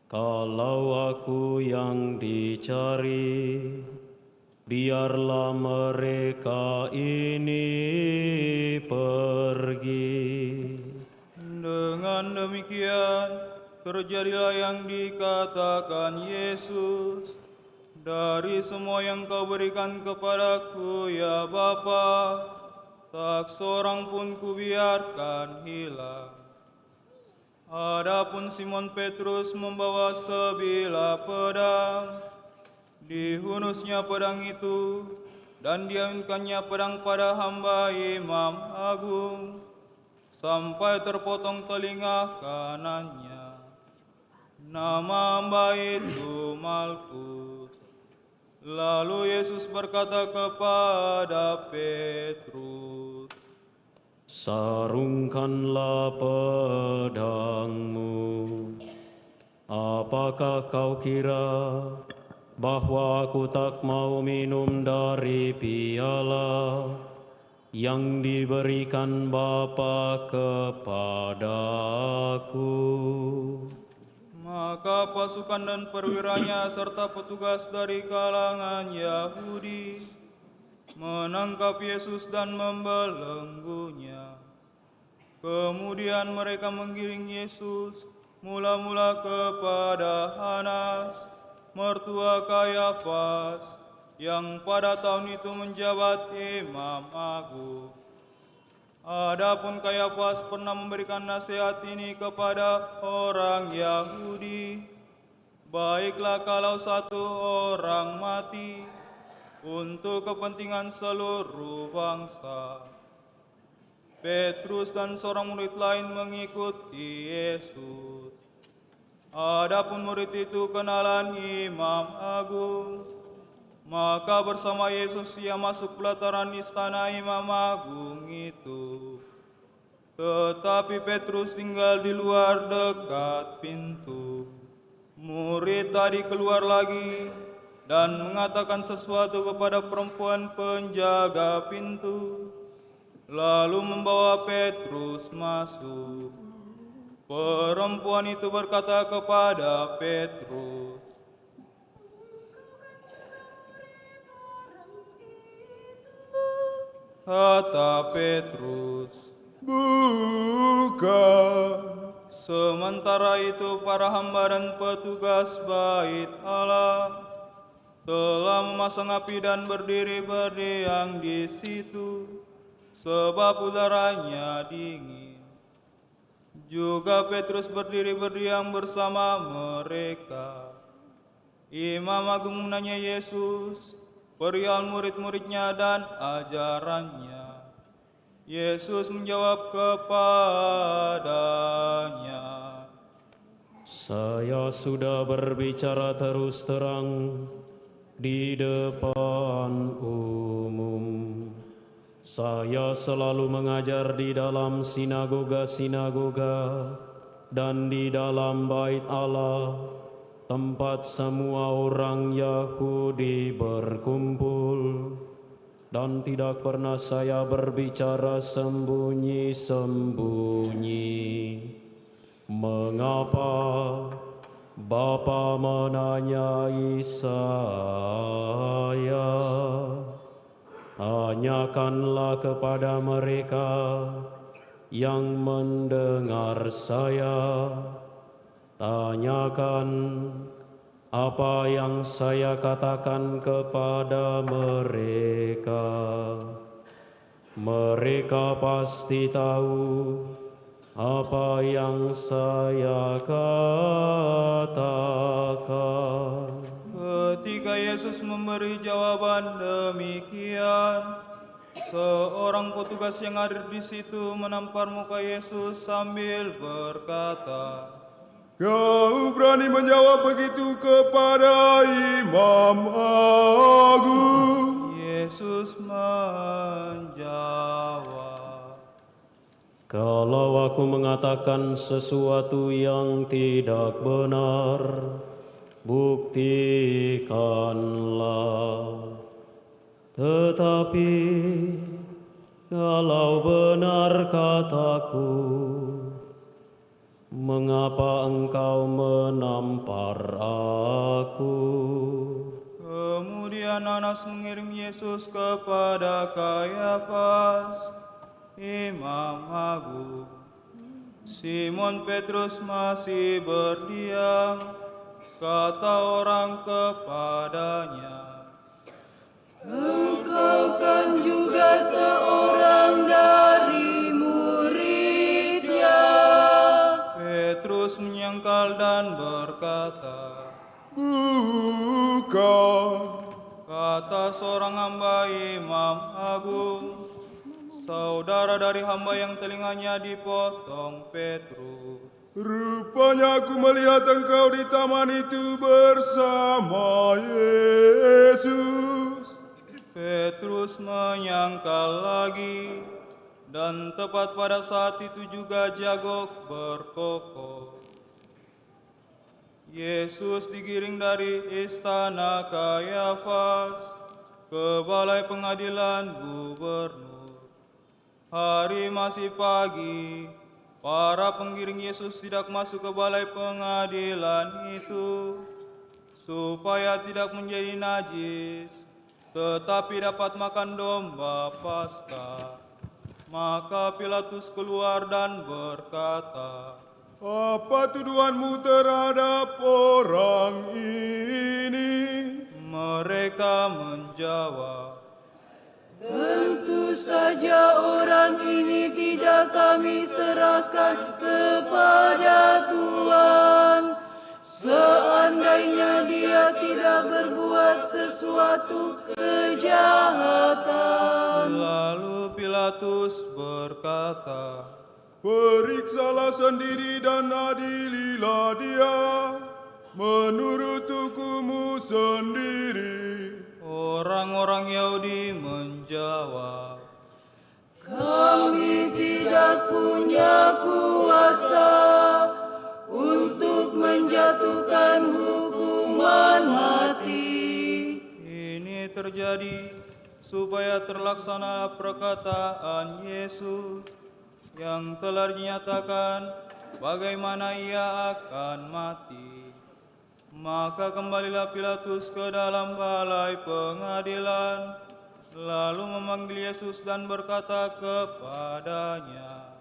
Kalau aku yang dicari, biarlah mereka ini pergi. Dengan demikian, terjadilah yang dikatakan Yesus, dari semua yang kau berikan kepadaku ya Bapa, tak seorang pun kubiarkan hilang. Adapun Simon Petrus membawa sebilah pedang, dihunusnya pedang itu, dan diayunkannya pedang pada hamba imam agung, sampai terpotong telinga kanannya. Nama hamba itu Malkus. Lalu Yesus berkata kepada Petrus, Sarungkanlah pedangmu. Apakah kau kira bahwa aku tak mau minum dari piala yang diberikan Bapa kepadaku? maka pasukan dan perwiranya serta petugas dari kalangan Yahudi menangkap Yesus dan membelenggunya. Kemudian mereka menggiring Yesus mula-mula kepada Hanas, mertua Kayafas, yang pada tahun itu menjabat imam agung. Adapun Kayafas pernah memberikan nasihat ini kepada orang Yahudi, baiklah kalau satu orang mati untuk kepentingan seluruh bangsa. Petrus dan seorang murid lain mengikuti Yesus. Adapun murid itu kenalan imam agung, maka bersama Yesus ia masuk pelataran istana imam agung itu. Tetapi Petrus tinggal di luar dekat pintu. Murid tadi keluar lagi dan mengatakan sesuatu kepada perempuan penjaga pintu. lalu membawa Petrus masuk. Perempuan itu berkata kepada Petrus, kata Petrus, bukan. Sementara itu para hamba dan petugas bait Allah telah memasang api dan berdiri berdiam di situ, sebab udaranya dingin. Juga Petrus berdiri berdiam bersama mereka. Imam Agung menanya Yesus perihal murid-muridnya dan ajarannya. Yesus menjawab kepadanya, Saya sudah berbicara terus terang di depan umum. Saya selalu mengajar di dalam sinagoga-sinagoga dan di dalam bait Allah, tempat semua orang Yahudi berkumpul, dan tidak pernah saya berbicara sembunyi-sembunyi. Mengapa Bapa menanyai saya? Tanyakanlah kepada mereka yang mendengar saya. Tanyakan apa yang saya katakan kepada mereka. Mereka pasti tahu apa yang saya katakan. Ketika Yesus memberi jawaban demikian, seorang petugas yang hadir di situ menampar muka Yesus sambil berkata, Kau berani menjawab begitu kepada Imam Agung? Yesus menjawab, Kalau aku mengatakan sesuatu yang tidak benar, buktikanlah. Tetapi kalau benar kataku, mengapa engkau menampar aku? Kemudian Anas mengirim Yesus kepada Kayafas, Imam Agung. Simon Petrus masih berdiam. Kata orang kepadanya, Engkau kan juga seorang dari muridnya. Petrus menyangkal dan berkata, Bukan. kata seorang hamba Imam Agung, saudara dari hamba yang telinganya dipotong Petrus. Rupanya aku melihat engkau di taman itu bersama Yesus. Petrus menyangkal lagi, dan tepat pada saat itu juga jagok berkokok. Yesus digiring dari istana Kayafas ke balai pengadilan gubernur. Hari masih pagi. Para penggiring Yesus tidak masuk ke balai pengadilan itu, supaya tidak menjadi najis, tetapi dapat makan domba Paskah. Maka Pilatus keluar dan berkata, Apa tuduhanmu terhadap orang ini? mereka menjawab, Tentu saja orang ini tidak kami serahkan kepada Tuhan. Seandainya dia tidak berbuat sesuatu kejahatan. lalu Pilatus berkata, Periksalah sendiri dan adililah dia menurut hukummu sendiri. orang-orang Yahudi menjawab, Kami tidak punya kuasa untuk menjatuhkan hukuman mati. ini terjadi supaya terlaksana perkataan Yesus yang telah dinyatakan bagaimana ia akan mati. Maka kembalilah Pilatus ke dalam balai pengadilan, lalu memanggil Yesus dan berkata kepadanya,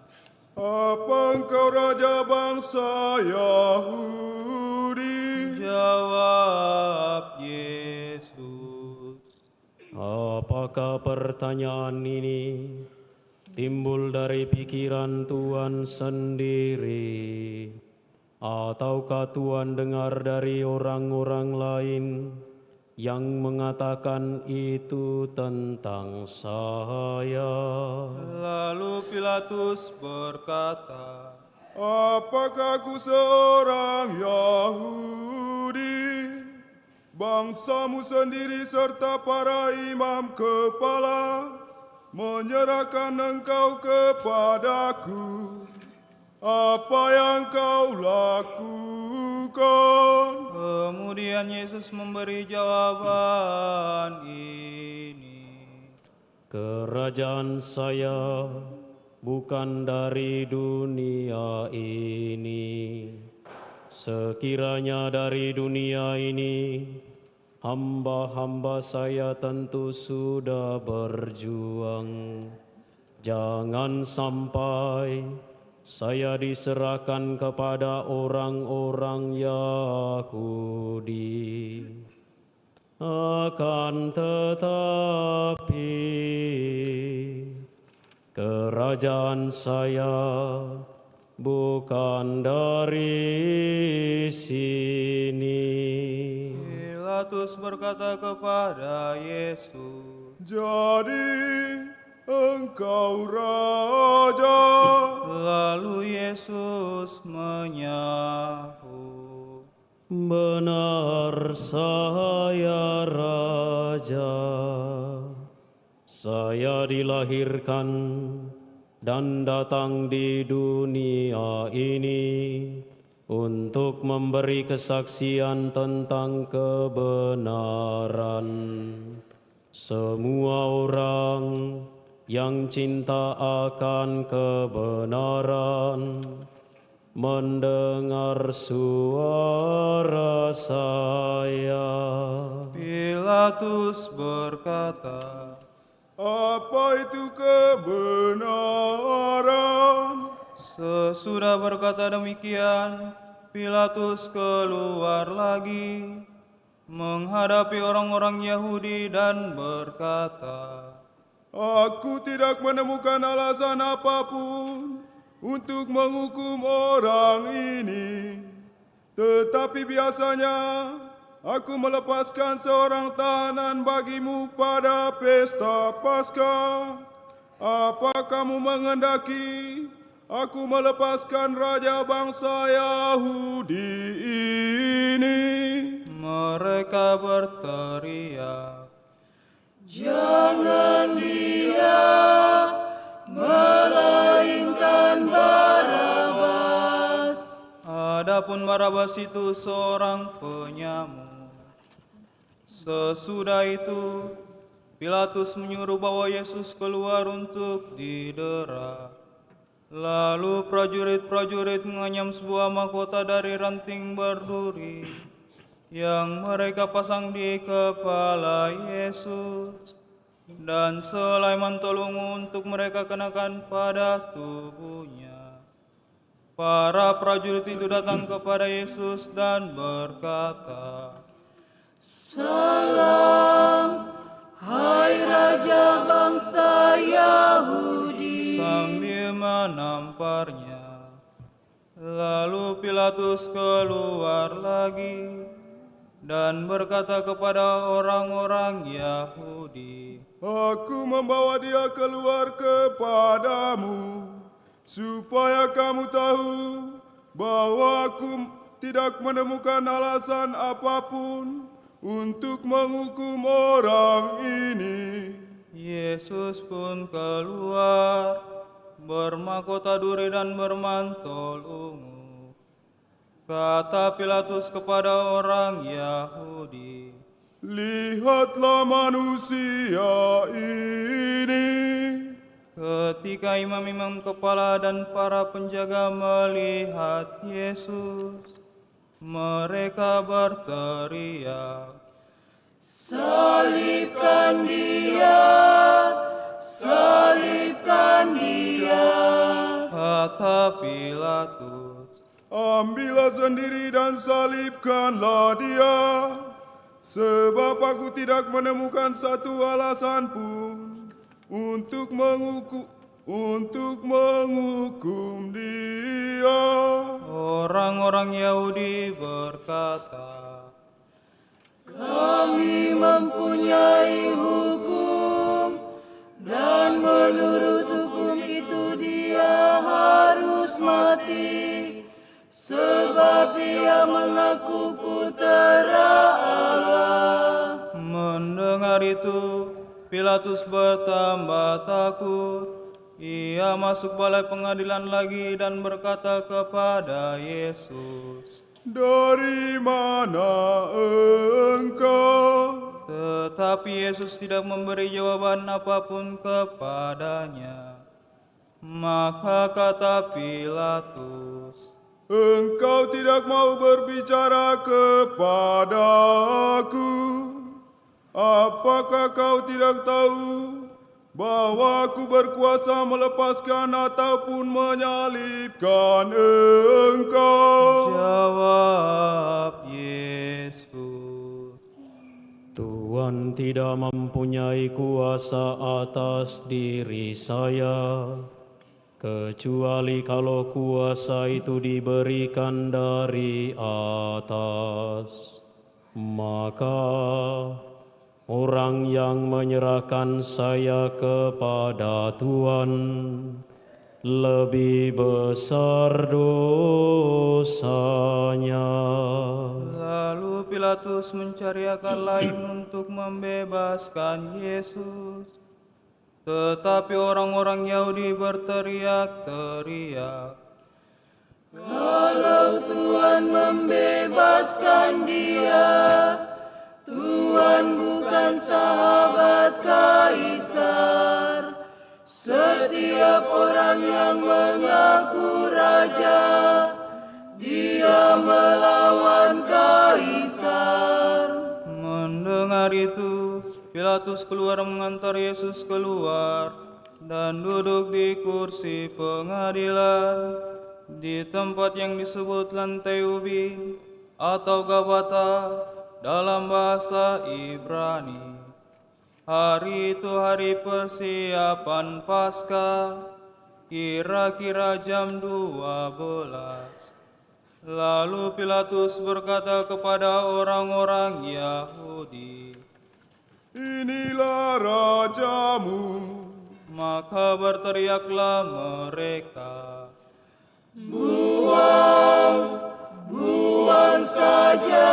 Apa engkau raja bangsa Yahudi? Jawab Yesus, Apakah pertanyaan ini timbul dari pikiran Tuhan sendiri? Ataukah Tuhan dengar dari orang-orang lain yang mengatakan itu tentang saya? Lalu Pilatus berkata, Apakah aku seorang Yahudi? Bangsamu sendiri serta para imam kepala menyerahkan engkau kepadaku. Apa yang kau lakukan? Kemudian Yesus memberi jawaban ini, Kerajaan saya bukan dari dunia ini. Sekiranya dari dunia ini, hamba-hamba saya tentu sudah berjuang. Jangan sampai saya diserahkan kepada orang-orang Yahudi. Akan tetapi, kerajaan saya bukan dari sini. Pilatus berkata kepada Yesus, Jadi engkau raja? lalu Yesus menyahut, Benar saya raja. Saya dilahirkan dan datang di dunia ini untuk memberi kesaksian tentang kebenaran. Semua orang yang cinta akan kebenaran mendengar suara saya. Pilatus berkata, Apa itu kebenaran? sesudah berkata demikian, Pilatus keluar lagi menghadapi orang-orang Yahudi dan berkata, Aku tidak menemukan alasan apapun untuk menghukum orang ini. Tetapi biasanya aku melepaskan seorang tahanan bagimu pada pesta Paskah. Apa kamu menghendaki aku melepaskan raja bangsa Yahudi ini? mereka berteriak, adapun Barabas itu seorang penyamun. Sesudah itu, Pilatus menyuruh bawa Yesus keluar untuk didera. Lalu prajurit-prajurit menganyam sebuah mahkota dari ranting berduri yang mereka pasang di kepala Yesus dan selai mantel ungu untuk mereka kenakan pada tubuhnya. Para prajurit itu datang kepada Yesus dan berkata, sambil menamparnya. Lalu Pilatus keluar lagi dan berkata kepada orang-orang Yahudi, Aku membawa dia keluar kepadamu, supaya kamu tahu bahwa aku tidak menemukan alasan apapun untuk menghukum orang ini. Yesus pun keluar, bermahkota duri dan bermantel ungu. Kata Pilatus kepada orang Yahudi, Lihatlah manusia ini. Ketika imam-imam kepala dan para penjaga melihat Yesus, mereka berteriak, Salibkan dia, salibkan dia. kata Pilatus. Ambillah sendiri dan salibkanlah dia, sebab aku tidak menemukan satu alasan pun untuk menghukum dia. Orang-orang Yahudi berkata, Kami mempunyai hukum, dan menurut hukum itu dia harus mati, sebab dia mengaku putera Allah. mendengar itu, Pilatus bertambah takut. Ia masuk balai pengadilan lagi dan berkata kepada Yesus, Dari mana engkau? tetapi Yesus tidak memberi jawaban apapun kepadanya. Maka kata Pilatus, Engkau tidak mau berbicara kepadaku? Apakah kau tidak tahu bahwa aku berkuasa melepaskan ataupun menyalibkan engkau? jawab Yesus, Tuhan tidak mempunyai kuasa atas diri saya, kecuali kalau kuasa itu diberikan dari atas. Maka orang yang menyerahkan saya kepada Tuhan lebih besar dosanya. Lalu Pilatus mencari akal lain untuk membebaskan Yesus. Tetapi orang-orang Yahudi berteriak-teriak, Kalau Tuhan membebaskan dia, Tuhan bukan sahabat kaisar. Setiap orang yang mengaku raja, dia melawan kaisar. Mendengar itu, Pilatus keluar mengantar Yesus keluar dan duduk di kursi pengadilan di tempat yang disebut lantai ubin atau Gabata dalam bahasa Ibrani. Hari itu hari persiapan Paskah, kira-kira jam 12. Lalu Pilatus berkata kepada orang-orang Yahudi, Inilah rajamu. maka berteriaklah mereka, Buang saja,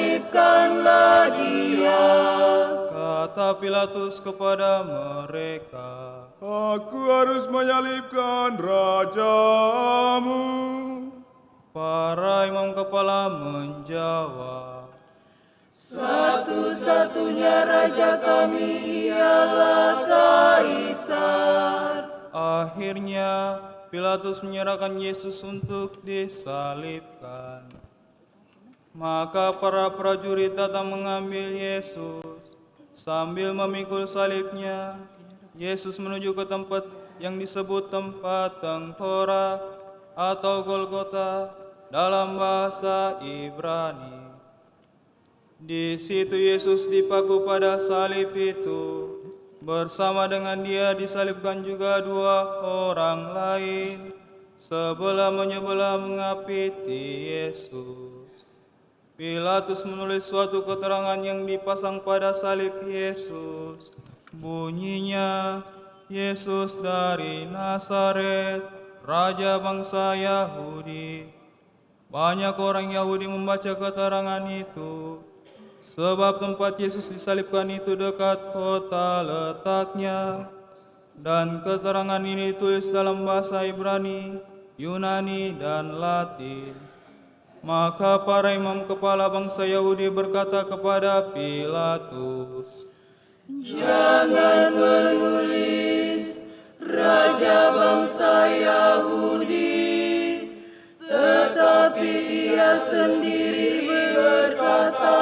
salibkanlah dia. kata Pilatus kepada mereka. Aku harus menyalibkan rajamu. Para imam kepala menjawab, Satu-satunya raja kami ialah kaisar. Akhirnya Pilatus menyerahkan Yesus untuk disalibkan. Maka para prajurit datang mengambil Yesus. Sambil memikul salibnya, Yesus menuju ke tempat yang disebut tempat tengkorak atau Golgota dalam bahasa Ibrani. Di situ Yesus dipaku pada salib itu. Bersama dengan dia disalibkan juga dua orang lain, sebelah menyebelah mengapiti Yesus. Pilatus menulis suatu keterangan yang dipasang pada salib Yesus. Bunyinya, Yesus dari Nazaret, Raja bangsa Yahudi. Banyak orang Yahudi membaca keterangan itu, sebab tempat Yesus disalibkan itu dekat kota letaknya. Dan keterangan ini ditulis dalam bahasa Ibrani, Yunani, dan Latin. Maka para imam kepala bangsa Yahudi berkata kepada Pilatus, Jangan menulis Raja bangsa Yahudi, tetapi ia sendiri berkata,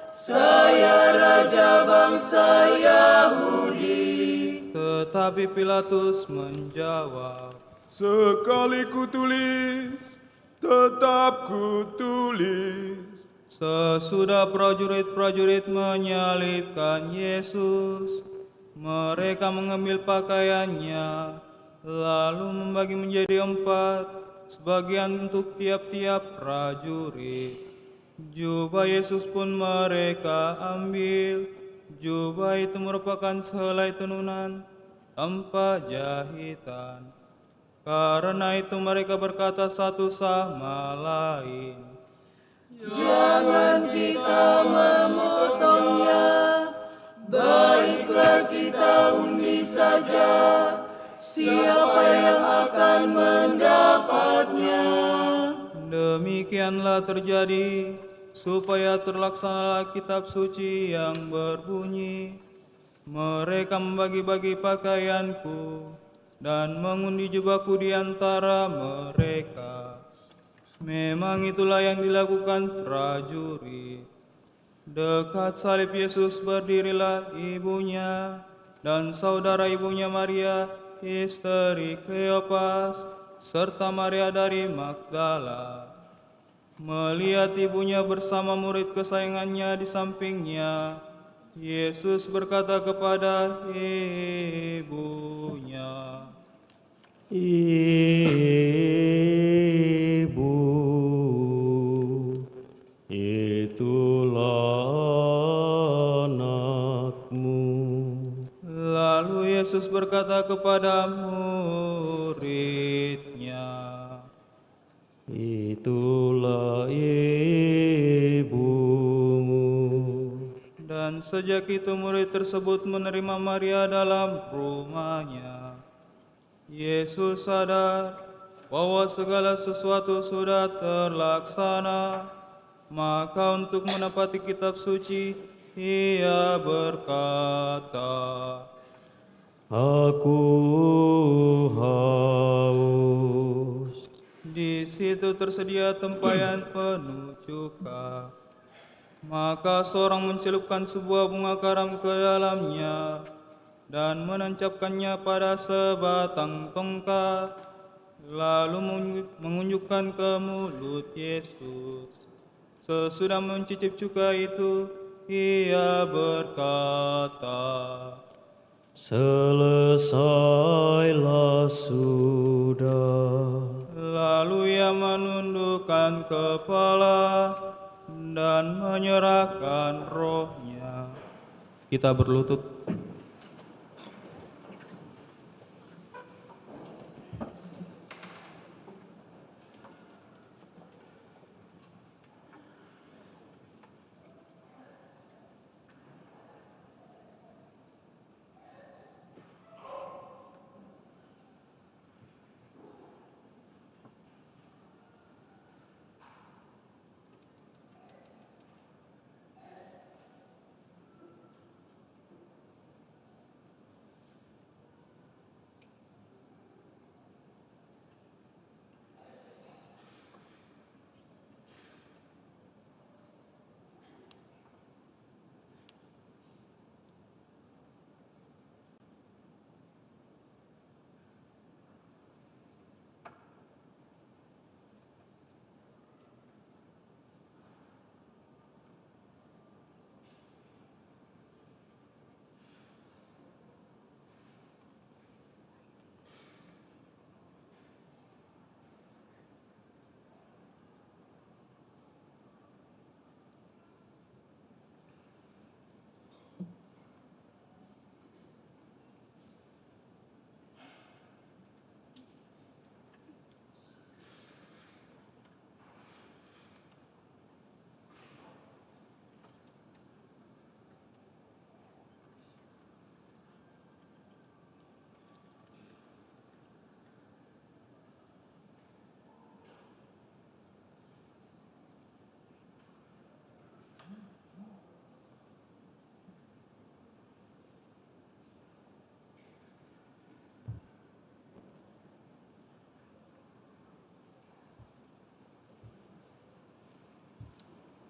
saya Raja bangsa Yahudi. Tetapi Pilatus menjawab, Sekali kutulis, tetap kutulis. sesudah prajurit-prajurit menyalibkan Yesus, mereka mengambil pakaiannya, lalu membagi menjadi 4, sebagian untuk tiap-tiap prajurit. Jubah Yesus pun mereka ambil. Jubah itu merupakan sehelai tenunan tanpa jahitan. Karena itu mereka berkata satu sama lain, Jangan kita memotongnya, baiklah kita undi saja, siapa yang akan mendapatnya. demikianlah terjadi supaya terlaksanalah kitab suci yang berbunyi, mereka membagi-bagi pakaianku dan mengundi jubahku di antara mereka. Memang itulah yang dilakukan prajurit. Dekat salib Yesus berdirilah ibunya dan saudara ibunya Maria, istri Kleopas, serta Maria dari Magdala. Melihat ibunya bersama murid kesayangannya di sampingnya, Yesus berkata kepada ibunya, Ibu, itulah anakmu. Lalu Yesus berkata kepada muridnya, Itulah ibumu. dan sejak itu murid tersebut menerima Maria dalam rumahnya. Yesus sadar bahwa segala sesuatu sudah terlaksana, maka untuk menepati kitab suci, ia berkata, Aku haus. di situ tersedia tempayan penuh cuka. Maka seorang mencelupkan sebuah bunga karam ke dalamnya dan menancapkannya pada sebatang tongkat, lalu mengunjukkan ke mulut Yesus. Sesudah mencicip cuka itu, ia berkata, Selesailah sudah. lalu ia menundukkan kepala dan menyerahkan rohnya. Kita berlutut.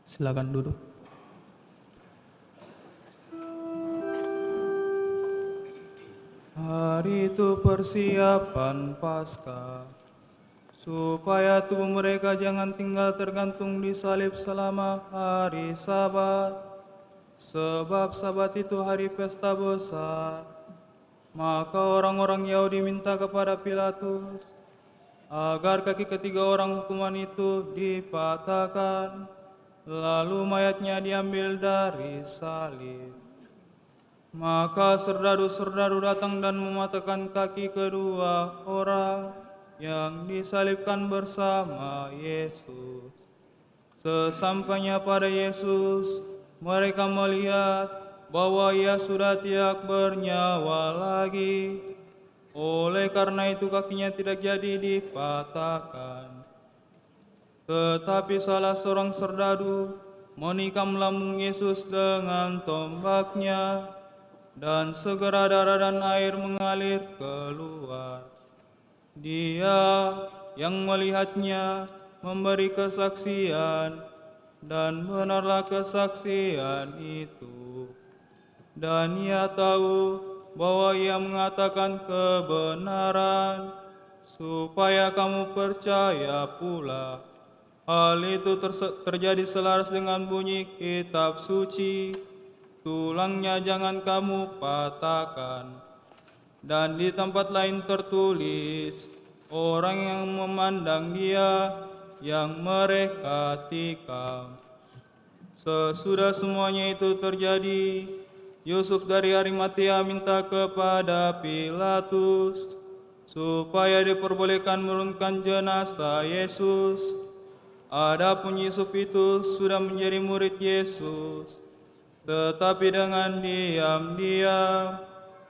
Silakan duduk. Hari itu persiapan Paskah, supaya tubuh mereka jangan tinggal tergantung di salib selama hari Sabat, sebab Sabat itu hari pesta besar. Maka orang-orang Yahudi minta kepada Pilatus agar kaki ketiga orang hukuman itu dipatahkan, lalu mayatnya diambil dari salib. Maka serdadu-serdadu datang dan mematahkan kaki kedua orang yang disalibkan bersama Yesus. Sesampainya pada Yesus, mereka melihat bahwa ia sudah tidak bernyawa lagi. Oleh karena itu kakinya tidak jadi dipatahkan. Tetapi salah seorang serdadu menikam lambung Yesus dengan tombaknya, dan segera darah dan air mengalir keluar. Dia yang melihatnya memberi kesaksian, dan benarlah kesaksian itu. Dan ia tahu bahwa ia mengatakan kebenaran, supaya kamu percaya pula. Hal itu terjadi selaras dengan bunyi kitab suci, tulangnya jangan kamu patahkan. Dan di tempat lain tertulis, orang yang memandang dia, yang mereka tikam. Sesudah semuanya itu terjadi, Yusuf dari Arimatea minta kepada Pilatus supaya diperbolehkan menurunkan jenazah Yesus. Adapun Yusuf itu sudah menjadi murid Yesus, tetapi dengan diam-diam,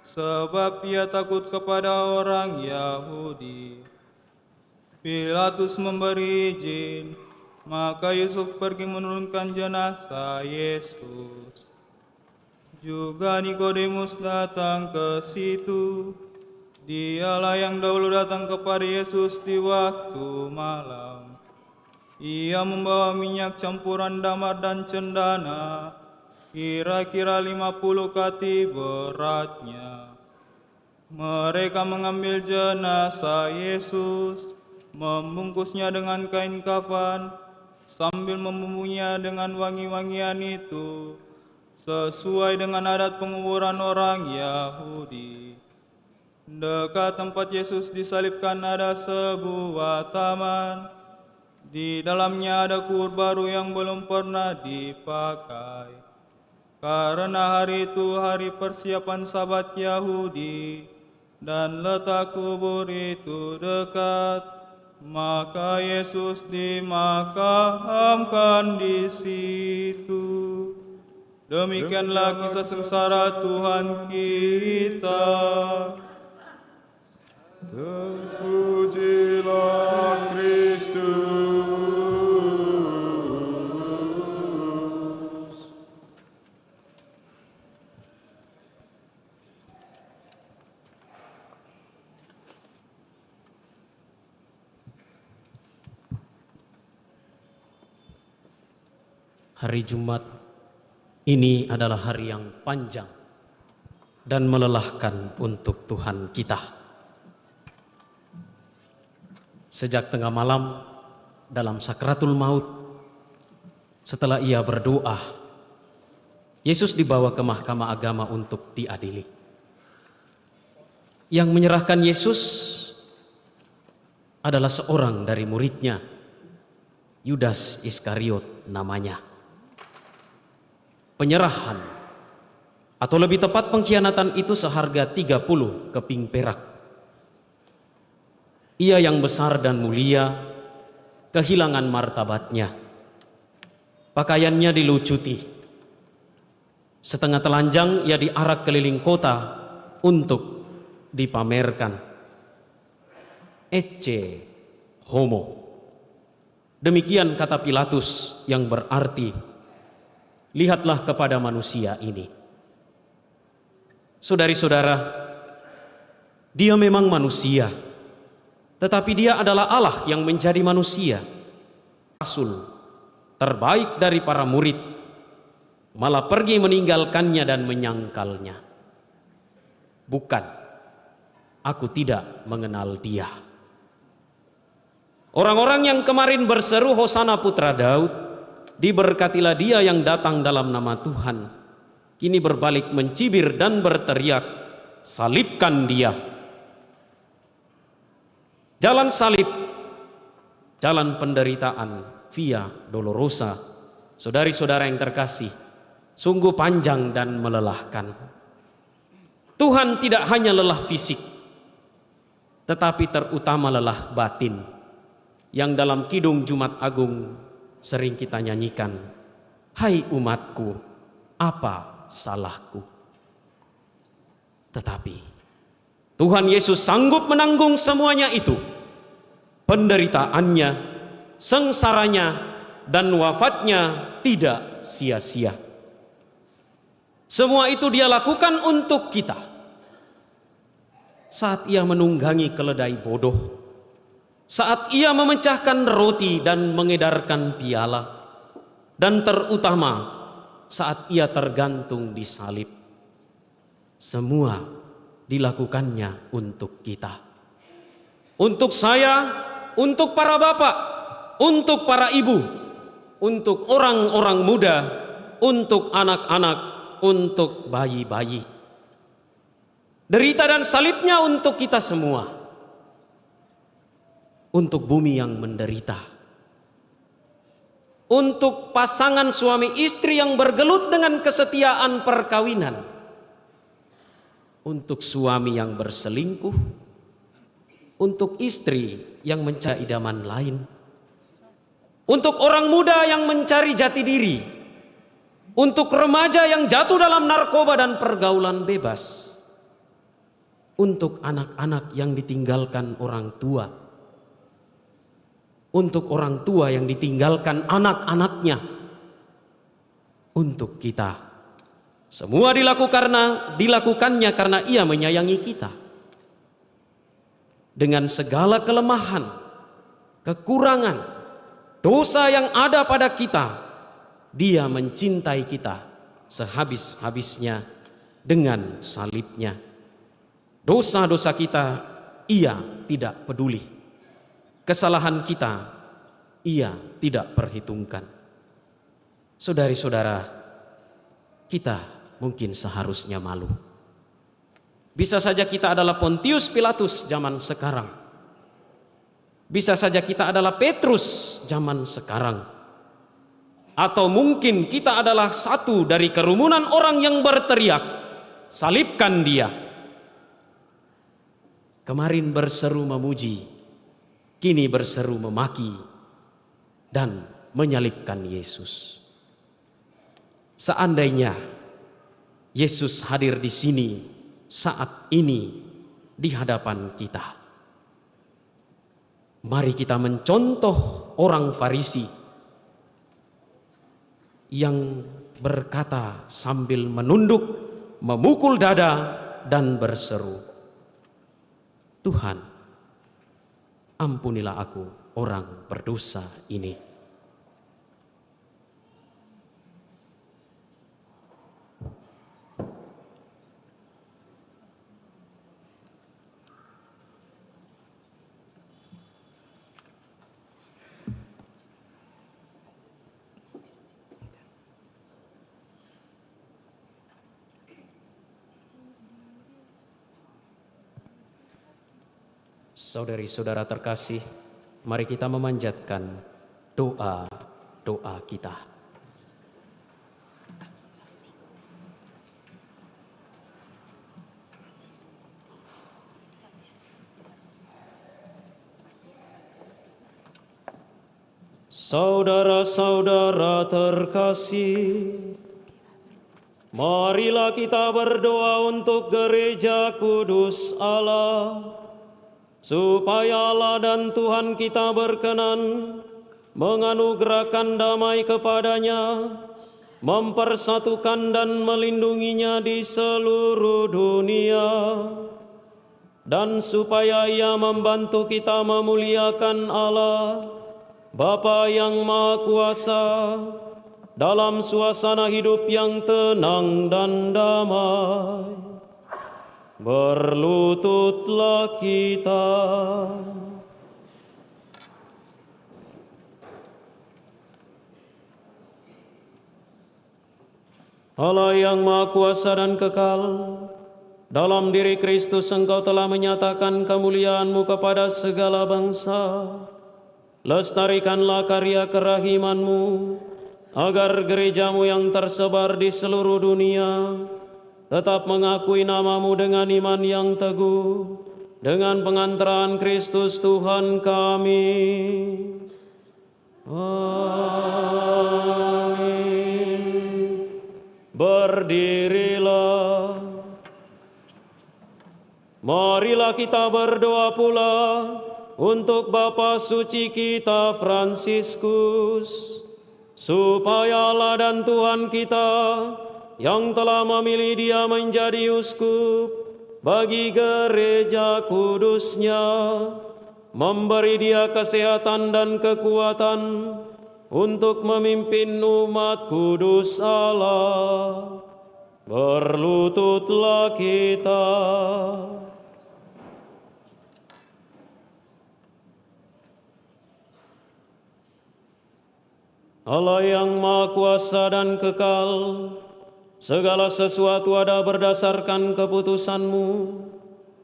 sebab ia takut kepada orang Yahudi. Pilatus memberi izin, maka Yusuf pergi menurunkan jenazah Yesus. Juga Nikodemus datang ke situ. Dialah yang dahulu datang kepada Yesus di waktu malam. Ia membawa minyak campuran damar dan cendana, kira-kira 50 kati beratnya. Mereka mengambil jenazah Yesus, membungkusnya dengan kain kafan, sambil membumbunya dengan wangi-wangian itu, sesuai dengan adat penguburan orang Yahudi. Dekat tempat Yesus disalibkan ada sebuah taman. Di dalamnya ada kubur baru yang belum pernah dipakai. Karena hari itu hari persiapan Sabat Yahudi, dan letak kubur itu dekat, maka Yesus dimakamkan di situ. Demikianlah kisah sengsara Tuhan kita. Terpujilah Kristus. Hari Jumat ini adalah hari yang panjang dan melelahkan untuk Tuhan kita. Sejak tengah malam dalam sakratul maut, setelah ia berdoa, Yesus dibawa ke mahkamah agama untuk diadili. Yang menyerahkan Yesus adalah seorang dari muridnya, Yudas Iskariot namanya. Penyerahan, atau lebih tepat pengkhianatan itu seharga 30 keping perak. Ia yang besar dan mulia kehilangan martabatnya. Pakaiannya dilucuti. Setengah telanjang ia diarak keliling kota untuk dipamerkan. Ecce homo. Demikian kata Pilatus yang berarti, lihatlah kepada manusia ini. Saudari-saudara, dia memang manusia, tetapi dia adalah Allah yang menjadi manusia. Rasul terbaik dari para murid, malah pergi meninggalkannya dan menyangkalnya. Bukan, aku tidak mengenal dia. Orang-orang yang kemarin berseru Hosana Putra Daud, diberkatilah dia yang datang dalam nama Tuhan, kini berbalik mencibir dan berteriak, salibkan dia. Jalan salib, jalan penderitaan, via dolorosa, saudari-saudara yang terkasih, sungguh panjang dan melelahkan. Tuhan tidak hanya lelah fisik, tetapi terutama lelah batin, yang dalam Kidung Jumat Agung sering kita nyanyikan, hai umatku, apa salahku? Tetapi Tuhan Yesus sanggup menanggung semuanya itu, penderitaannya, sengsaranya, dan wafatnya tidak sia-sia. Semua itu dia lakukan untuk kita. Saat ia menunggangi keledai bodoh, saat ia memecahkan roti dan mengedarkan piala, dan terutama saat ia tergantung di salib, semua dilakukannya untuk kita. Untuk saya, untuk para bapak, untuk para ibu, untuk orang-orang muda, untuk anak-anak, untuk bayi-bayi. Derita dan salibnya untuk kita semua. Untuk bumi yang menderita. Untuk pasangan suami istri yang bergelut dengan kesetiaan perkawinan. Untuk suami yang berselingkuh, untuk istri yang mencari idaman lain, untuk orang muda yang mencari jati diri, untuk remaja yang jatuh dalam narkoba dan pergaulan bebas, untuk anak-anak yang ditinggalkan orang tua, untuk orang tua yang ditinggalkan anak-anaknya, untuk kita. Semua dilakukannya karena ia menyayangi kita. Dengan segala kelemahan, kekurangan, dosa yang ada pada kita, dia mencintai kita sehabis-habisnya dengan salibnya. Dosa-dosa kita ia tidak peduli. Kesalahan kita ia tidak perhitungkan. Saudari-saudara, kita mungkin seharusnya malu. Bisa saja kita adalah Pontius Pilatus zaman sekarang. Bisa saja kita adalah Petrus zaman sekarang. Atau mungkin kita adalah satu dari kerumunan orang yang berteriak, salibkan dia. Kemarin berseru memuji, kini berseru memaki dan menyalibkan Yesus. Seandainya Yesus hadir di sini saat ini di hadapan kita, mari kita mencontoh orang Farisi yang berkata sambil menunduk, memukul dada dan berseru, Tuhan, ampunilah aku orang berdosa ini. Saudari-saudara terkasih, mari kita memanjatkan doa-doa kita. Saudara-saudara terkasih, marilah kita berdoa untuk gereja kudus Allah, supaya Allah dan Tuhan kita berkenan menganugerahkan damai kepadanya, mempersatukan dan melindunginya di seluruh dunia, dan supaya Ia membantu kita memuliakan Allah Bapa yang Maha Kuasa, dalam suasana hidup yang tenang dan damai, berlututlah kita. Allah yang Maha Kuasa dan kekal, dalam diri Kristus Engkau telah menyatakan kemuliaan-Mu kepada segala bangsa. Lestarikanlah karya kerahiman-Mu, agar gereja-Mu yang tersebar di seluruh dunia tetap mengakui nama-Mu dengan iman yang teguh, dengan pengantaran Kristus Tuhan kami. Amin. Berdirilah. Marilah kita berdoa pula untuk Bapa suci kita Fransiskus, supaya Allah dan Tuhan kita yang telah memilih dia menjadi uskup bagi gereja kudusnya, memberi dia kesehatan dan kekuatan untuk memimpin umat kudus Allah. Berlututlah kita. Allah yang Maha Kuasa dan kekal, segala sesuatu ada berdasarkan keputusan-Mu.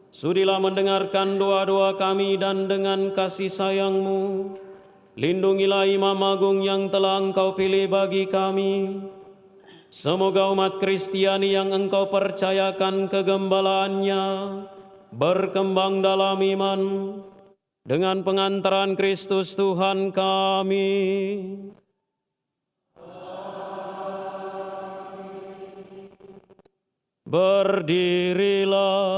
Sudilah mendengarkan doa-doa kami dan dengan kasih sayang-Mu, lindungilah Imam Agung yang telah Engkau pilih bagi kami. Semoga umat Kristiani yang Engkau percayakan kegembalaannya berkembang dalam iman dengan pengantaran Kristus Tuhan kami. Berdirilah.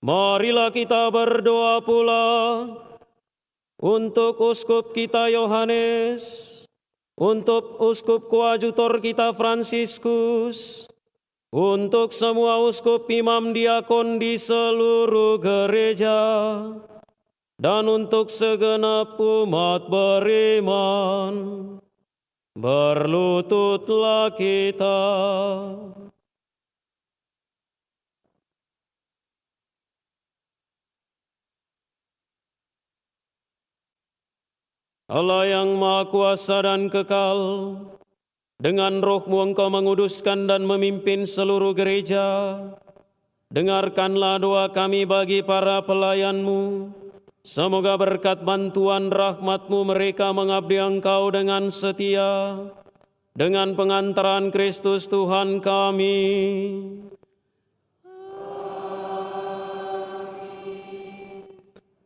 Marilah kita berdoa pula untuk uskup kita Yohanes, untuk uskup koadjutor kita Fransiskus, untuk semua uskup imam diakon di seluruh gereja, dan untuk segenap umat beriman. Berlututlah kita. Allah yang Maha Kuasa dan kekal, dengan roh-Mu Engkau menguduskan dan memimpin seluruh gereja. Dengarkanlah doa kami bagi para pelayan-Mu. Semoga berkat bantuan rahmat-Mu mereka mengabdi Engkau dengan setia, dengan pengantaran Kristus Tuhan kami.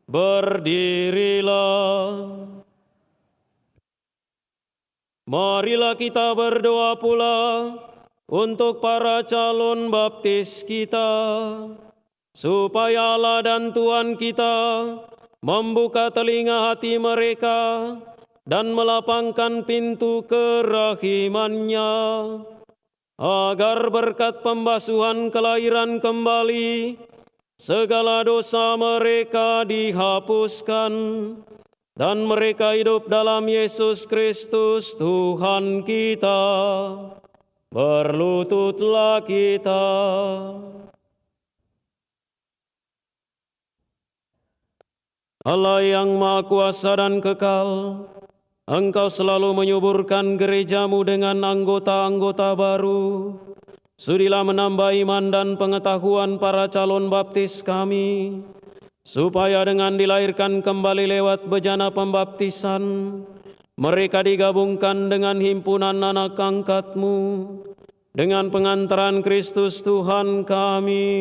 Berdirilah. Marilah kita berdoa pula untuk para calon baptis kita, supaya Allah dan Tuhan kita membuka telinga hati mereka dan melapangkan pintu kerahiman-Nya, agar berkat pembasuhan kelahiran kembali segala dosa mereka dihapuskan dan mereka hidup dalam Yesus Kristus Tuhan kita. Berlututlah kita. Allah yang Maha Kuasa dan kekal, Engkau selalu menyuburkan gereja-Mu dengan anggota-anggota baru. Sudilah menambah iman dan pengetahuan para calon baptis kami, supaya dengan dilahirkan kembali lewat bejana pembaptisan, mereka digabungkan dengan himpunan anak angkat-Mu, dengan pengantaran Kristus Tuhan kami.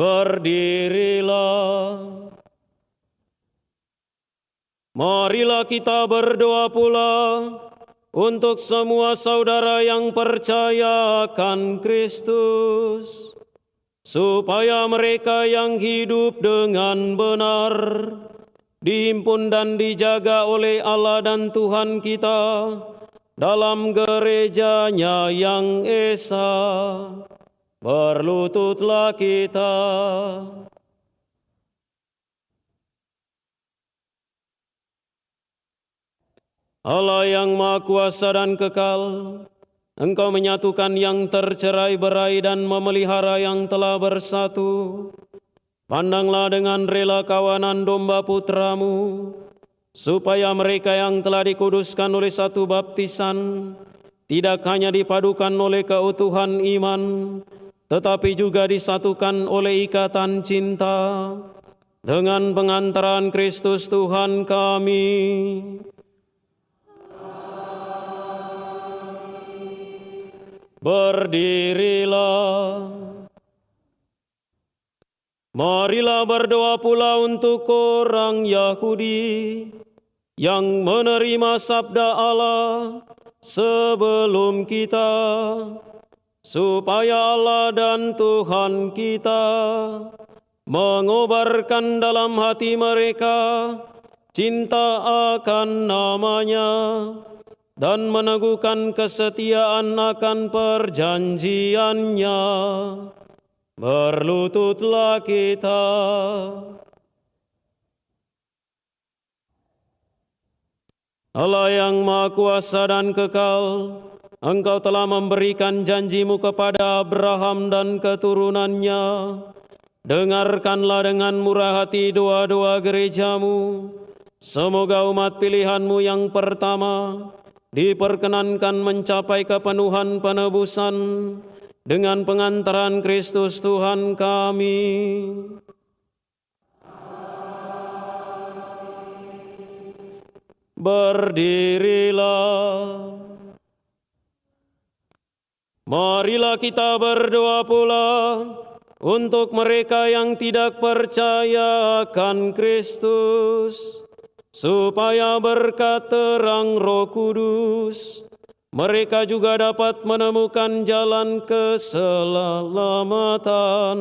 Berdirilah. Marilah kita berdoa pula untuk semua saudara yang percaya akan Kristus, supaya mereka yang hidup dengan benar dihimpun dan dijaga oleh Allah dan Tuhan kita dalam gereja-Nya yang esa, Berlututlah kita. Allah yang Maha Kuasa dan Kekal, Engkau menyatukan yang tercerai-berai dan memelihara yang telah bersatu. Pandanglah dengan rela kawanan domba putramu, supaya mereka yang telah dikuduskan oleh satu baptisan tidak hanya dipadukan oleh keutuhan iman, tetapi juga disatukan oleh ikatan cinta dengan pengantaran Kristus Tuhan kami. Berdirilah. Marilah berdoa pula untuk orang Yahudi yang menerima sabda Allah sebelum kita, supaya Allah dan Tuhan kita mengobarkan dalam hati mereka cinta akan namanya dan meneguhkan kesetiaan akan perjanjiannya. Berlututlah kita. Allah yang Maha Kuasa dan Kekal, Engkau telah memberikan janji-Mu kepada Abraham dan keturunannya. Dengarkanlah dengan murah hati doa-doa gereja-Mu. Semoga umat pilihan-Mu yang pertama diperkenankan mencapai kepenuhan penebusan dengan pengantaran Kristus Tuhan kami. Berdirilah. Marilah kita berdoa pula untuk mereka yang tidak percaya akan Kristus, supaya berkat terang Roh Kudus mereka juga dapat menemukan jalan keselamatan.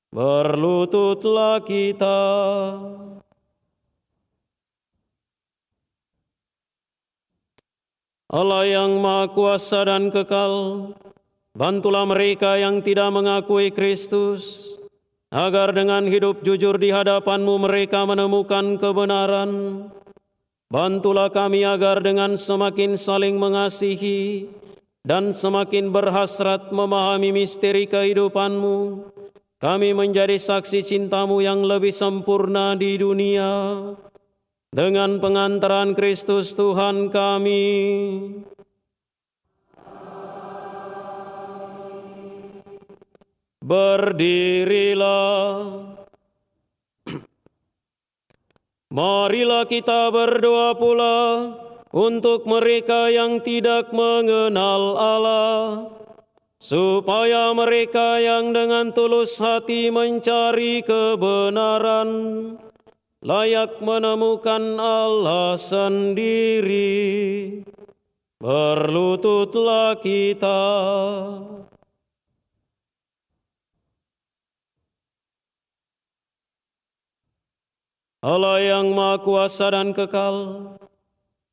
Berlututlah kita. Allah yang Maha Kuasa dan Kekal, bantulah mereka yang tidak mengakui Kristus, agar dengan hidup jujur di hadapan-Mu mereka menemukan kebenaran. Bantulah kami agar dengan semakin saling mengasihi dan semakin berhasrat memahami misteri kehidupan-Mu, kami menjadi saksi cinta-Mu yang lebih sempurna di dunia. Dengan pengantaran Kristus Tuhan kami. Berdirilah. Marilah kita berdoa pula untuk mereka yang tidak mengenal Allah, supaya mereka yang dengan tulus hati mencari kebenaran layak menemukan Allah sendiri. Berlututlah kita. Allah yang Maha Kuasa dan Kekal,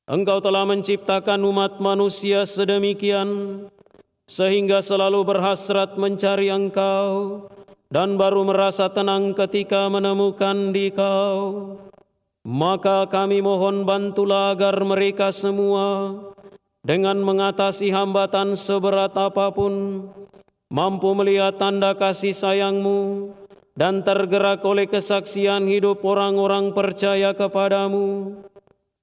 Engkau telah menciptakan umat manusia sedemikian, sehingga selalu berhasrat mencari Engkau, dan baru merasa tenang ketika menemukan Dikau. Maka kami mohon bantulah agar mereka semua dengan mengatasi hambatan seberat apapun, mampu melihat tanda kasih sayang-Mu dan tergerak oleh kesaksian hidup orang-orang percaya kepadamu.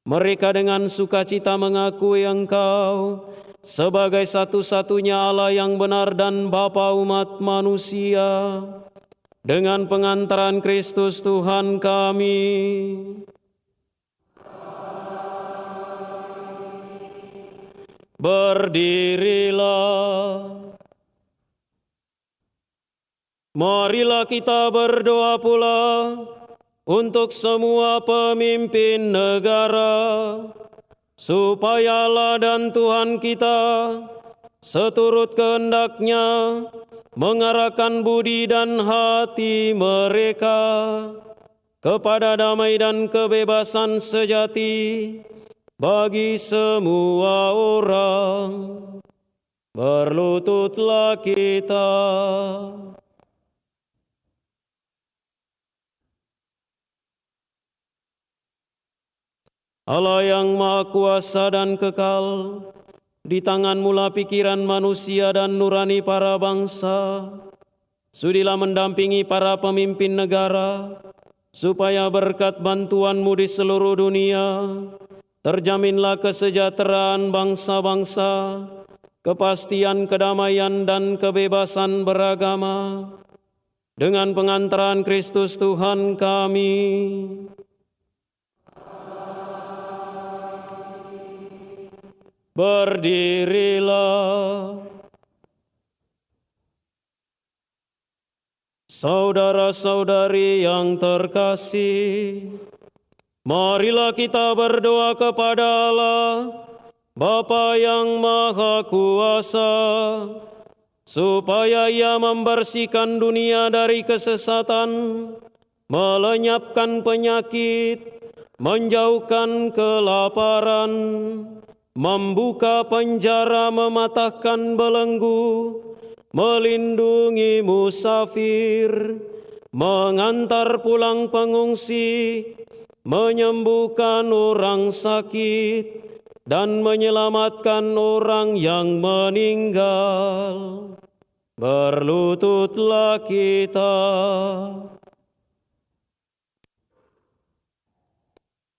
Mereka dengan sukacita mengakui Engkau sebagai satu-satunya Allah yang benar dan Bapa umat manusia. Dengan pengantaran Kristus Tuhan kami. Berdirilah. Marilah kita berdoa pula untuk semua pemimpin negara, supaya Allah dan Tuhan kita seturut kehendak-Nya mengarahkan budi dan hati mereka kepada damai dan kebebasan sejati bagi semua orang. Berlututlah kita. Allah yang Maha Kuasa dan Kekal, di tangan-Mu lah pikiran manusia dan nurani para bangsa. Sudilah mendampingi para pemimpin negara, supaya berkat bantuan-Mu di seluruh dunia, terjaminlah kesejahteraan bangsa-bangsa, kepastian kedamaian dan kebebasan beragama. Dengan pengantaran Kristus Tuhan kami. Berdirilah. Saudara-saudari yang terkasih, marilah kita berdoa kepada Allah, Bapa yang Maha Kuasa, supaya Ia membersihkan dunia dari kesesatan, melenyapkan penyakit, menjauhkan kelaparan, membuka penjara, mematahkan belenggu, melindungi musafir, mengantar pulang pengungsi, menyembuhkan orang sakit, dan menyelamatkan orang yang meninggal. Berlututlah kita.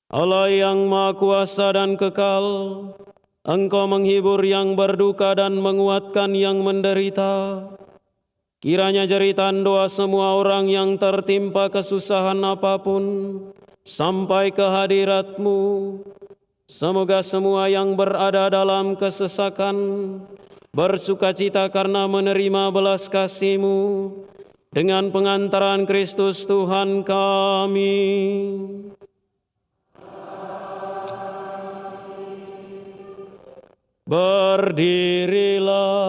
Allah yang Maha Kuasa dan Kekal, Engkau menghibur yang berduka dan menguatkan yang menderita. Kiranya jeritan doa semua orang yang tertimpa kesusahan apapun sampai ke hadirat-Mu. Semoga semua yang berada dalam kesesakan bersukacita karena menerima belas kasih-Mu dengan pengantaran Kristus Tuhan kami. Berdirilah.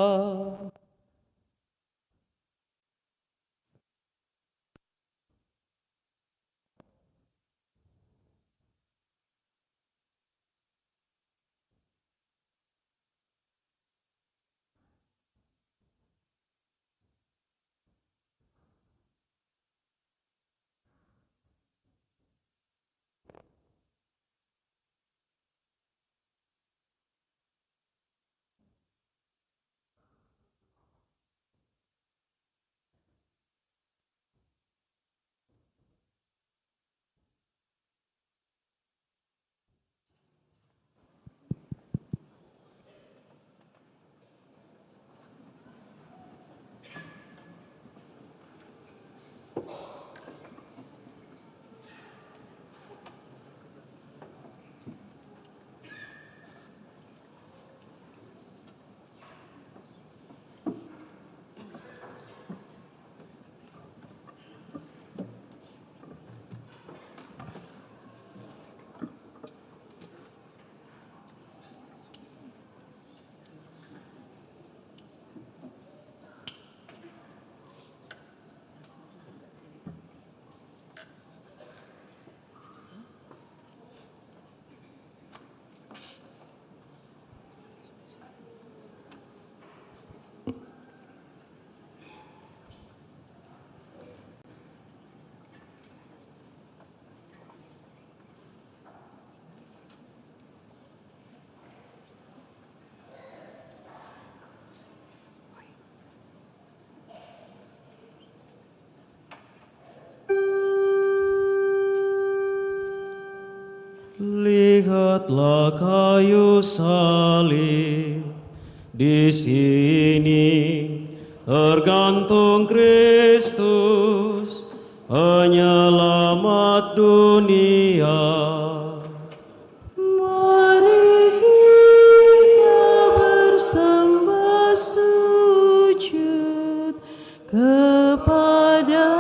Lihatlah kayu salib, di sini tergantung Kristus, penyelamat dunia. Mari kita bersembah sujud kepadanya.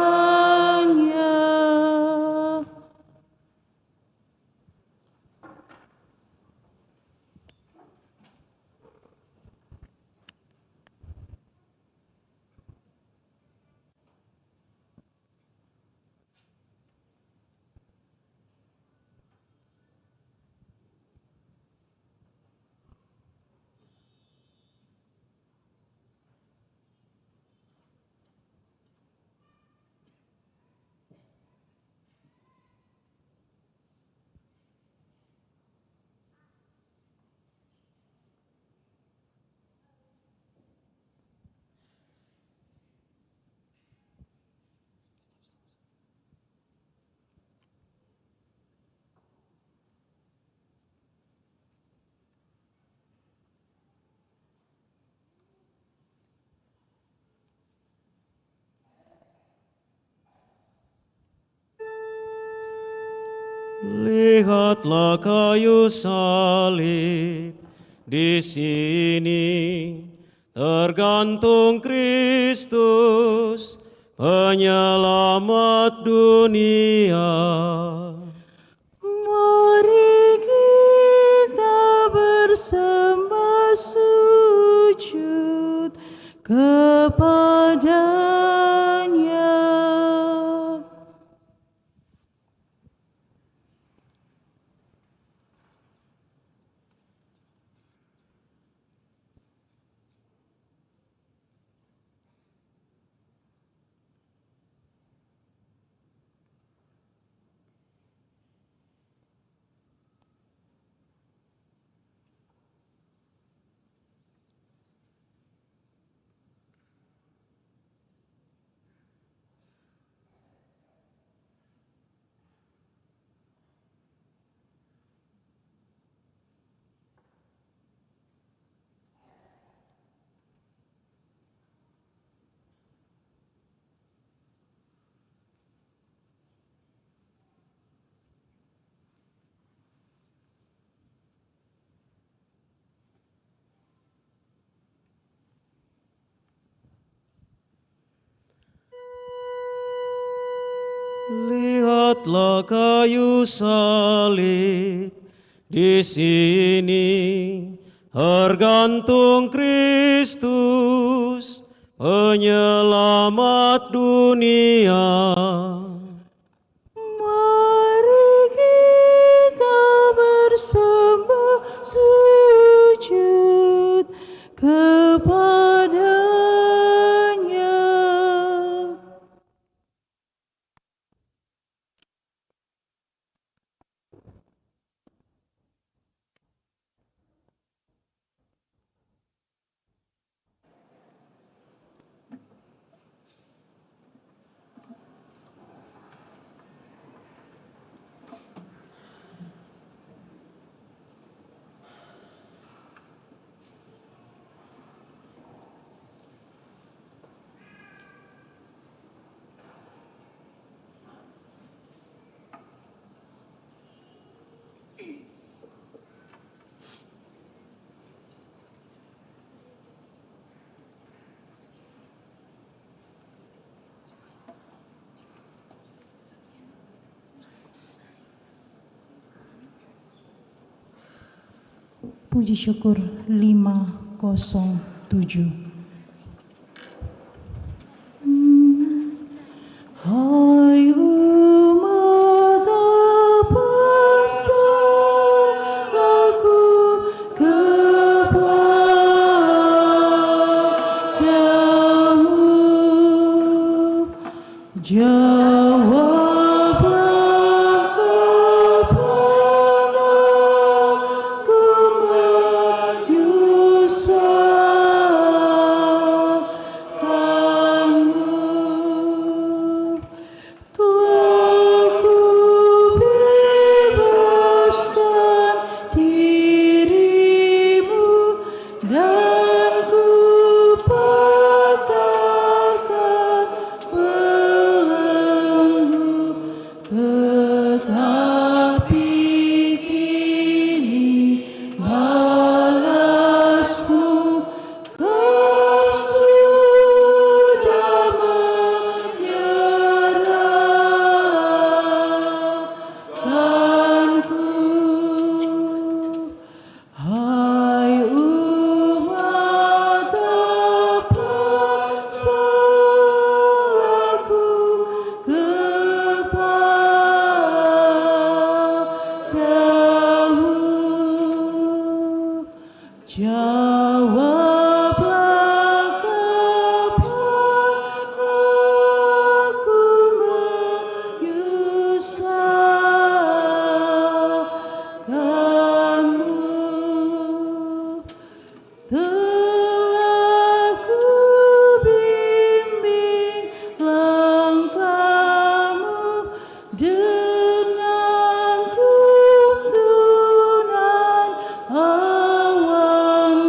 Lihatlah kayu salib, di sini tergantung Kristus, penyelamat dunia. Mari kita bersembah sujud kepadanya. Lihatlah kayu salib, di sini tergantung Kristus, penyelamat dunia. Mari kita bersembah sujud kepadanya. Puji syukur 507. Hai umat, apa salahku kepadamu? Jawablah kepadaku, menyusahkanmu. Telah kubebaskan dirimu dan kupatahkan belenggu, tetapi kini balasmu, kau sudah menyerahkanku. Hai umat, apa salahku kepadamu? Jawablah kepadaku, menyusahkanmu. Telah kubimbing langkahmu dengan tuntunan awan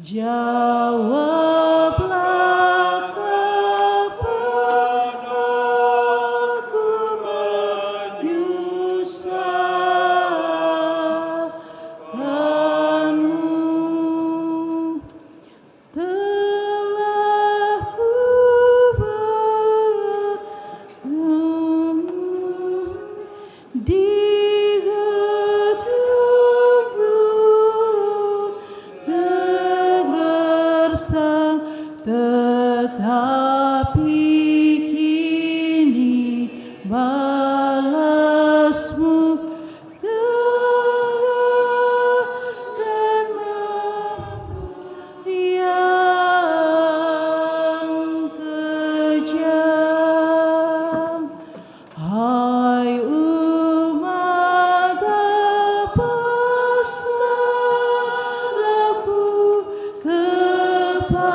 Jawablah kepadaku menyusahkanmu. Telah kubayar di gedung dengar sang, tetapi kini balasmu darah dan yang kejam. Hai umat, apa salahku kepadamu?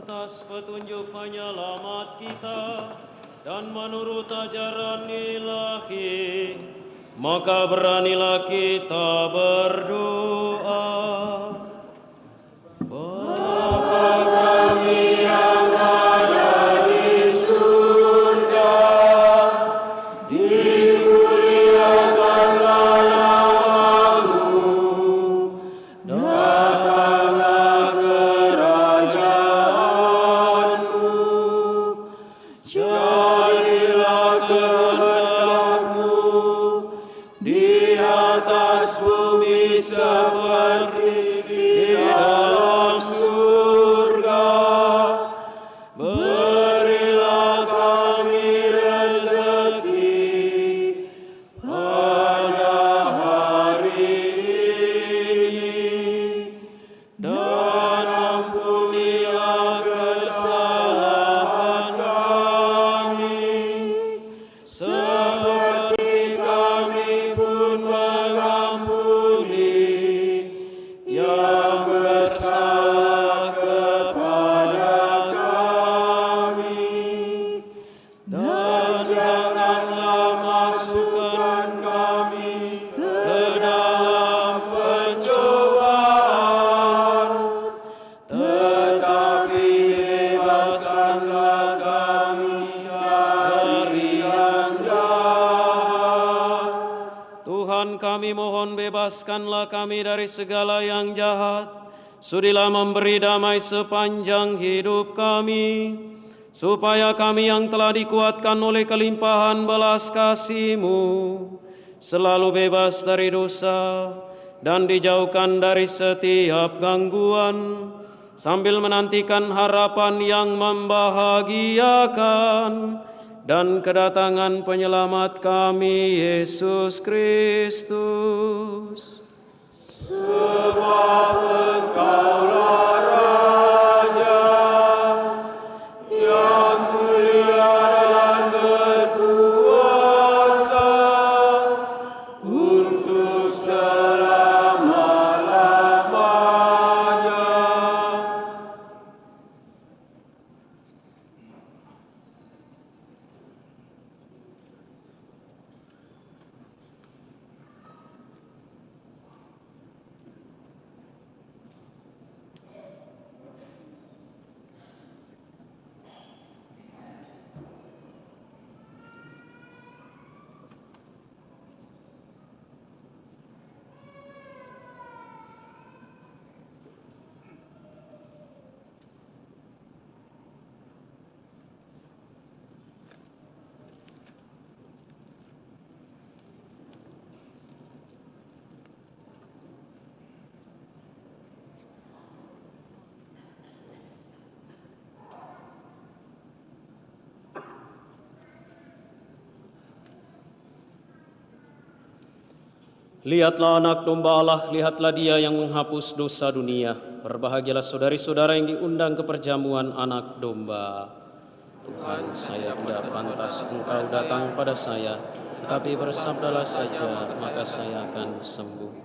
atas petunjuk penyelamat kita dan menurut ajaran ilahi, maka beranilah kita berdoa. Bapa kami yang ada di surga, dimuliakanlah namamu, datanglah kerajaanmu, jadilah kehendakmu di atas bumi seperti di dalam surga. Berilah kami rezeki pada hari ini, dan ampunilah kesalahan kami, seperti kami pun mengampuni yang bersalah kepada kami. Dan janganlah masukkan kami ke dalam pencobaan, tetapi bebaskanlah kami dari yang jahat. Tuhan kami mohon bebaskanlah kami dari segala yang jahat. Sudilah memberi damai sepanjang hidup kami, supaya kami yang telah dikuatkan oleh kelimpahan belas kasih-Mu selalu bebas dari dosa dan dijauhkan dari setiap gangguan, sambil menantikan harapan yang membahagiakan dan kedatangan penyelamat kami, Yesus Kristus. Sebab Engkaulah Raja yang mulia dan berkuasa untuk selama-lamanya. Lihatlah anak domba Allah, lihatlah Dia yang menghapus dosa dunia. Berbahagialah saudari-saudara yang diundang ke perjamuan anak domba. Tuhan, saya tidak pantas Engkau datang pada saya, tetapi bersabdalah saja, maka saya akan sembuh.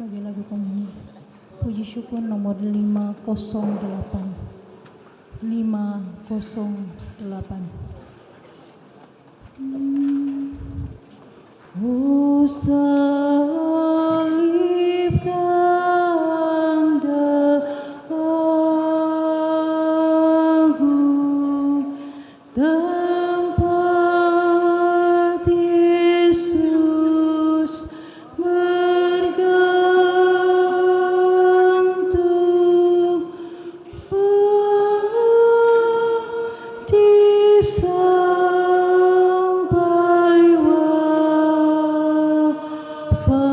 sebagai lagu komuni. Puji syukur nomor 508. 508. Oh salib tanda agung, tempat Yesus bergantung, mengerti sampai wafat.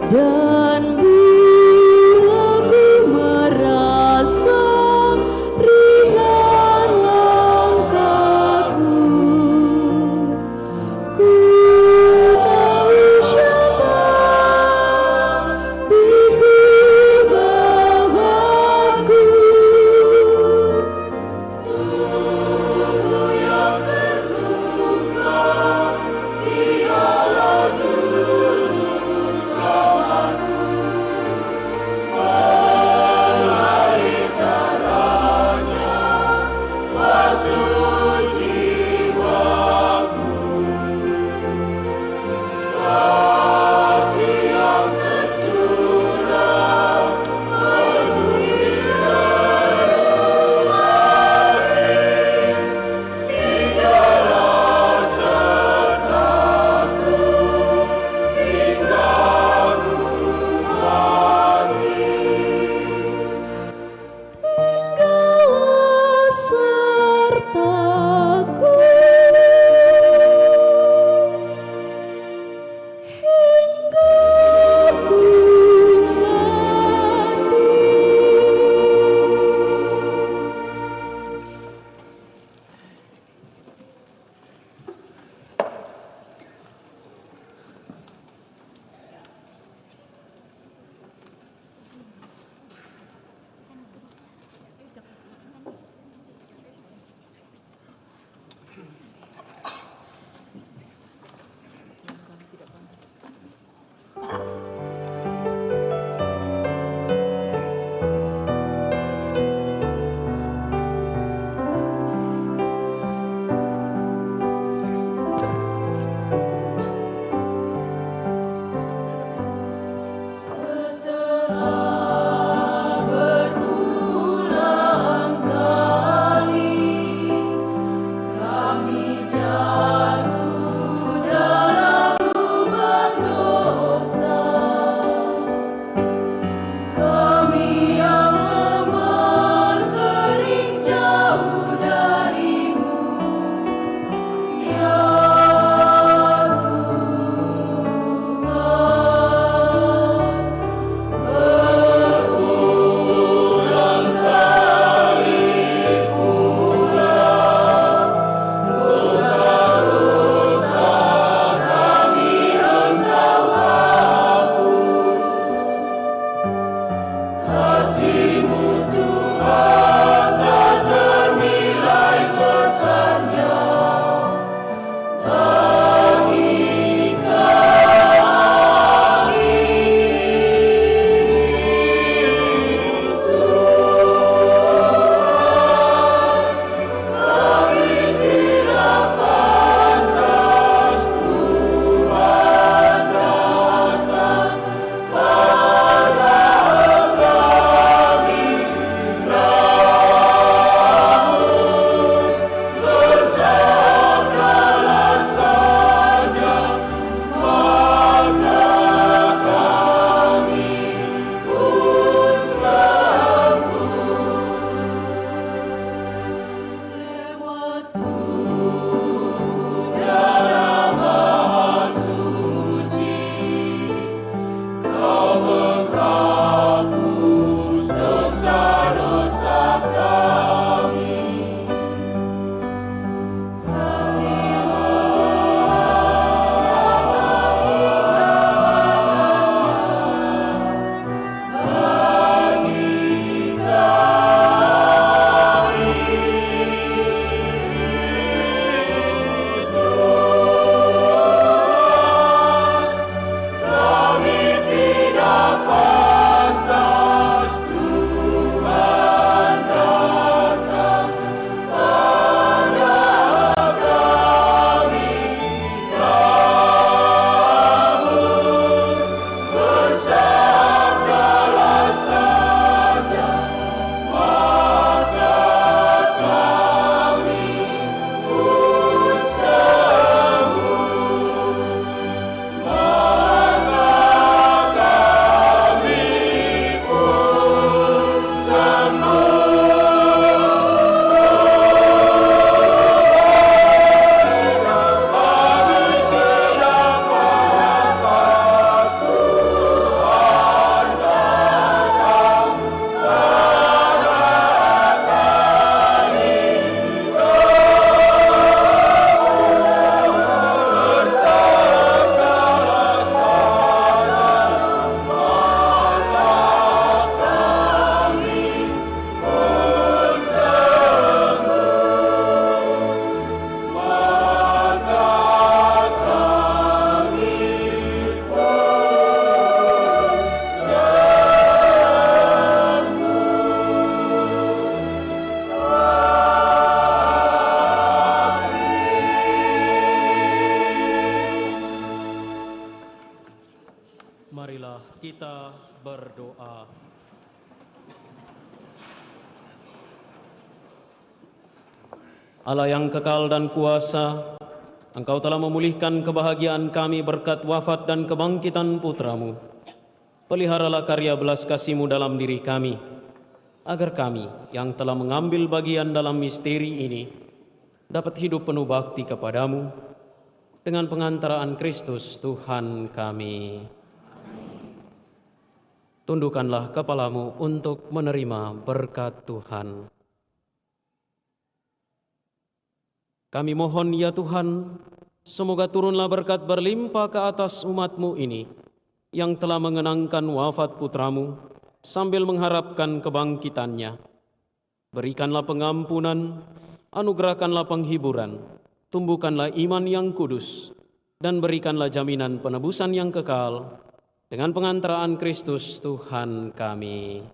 Dan bila ku merasa ringan langkahku, ku tahu siapa pikul bebanku. Tubuh yang terluka, dialah juru selamatku. Marilah kita berdoa. Allah yang kekal dan kuasa, Engkau telah memulihkan kebahagiaan kami berkat wafat dan kebangkitan Putra-Mu. Peliharalah karya belas kasih-Mu dalam diri kami, agar kami yang telah mengambil bagian dalam misteri ini dapat hidup penuh bakti kepadamu dengan pengantaraan Kristus Tuhan kami. Tundukkanlah kepalamu untuk menerima berkat Tuhan. Kami mohon ya Tuhan, semoga turunlah berkat berlimpah ke atas umat-Mu ini yang telah mengenangkan wafat Putra-Mu sambil mengharapkan kebangkitannya. Berikanlah pengampunan, anugerahkanlah penghiburan, tumbuhkanlah iman yang kudus, dan berikanlah jaminan penebusan yang kekal dengan pengantaraan Kristus Tuhan kami.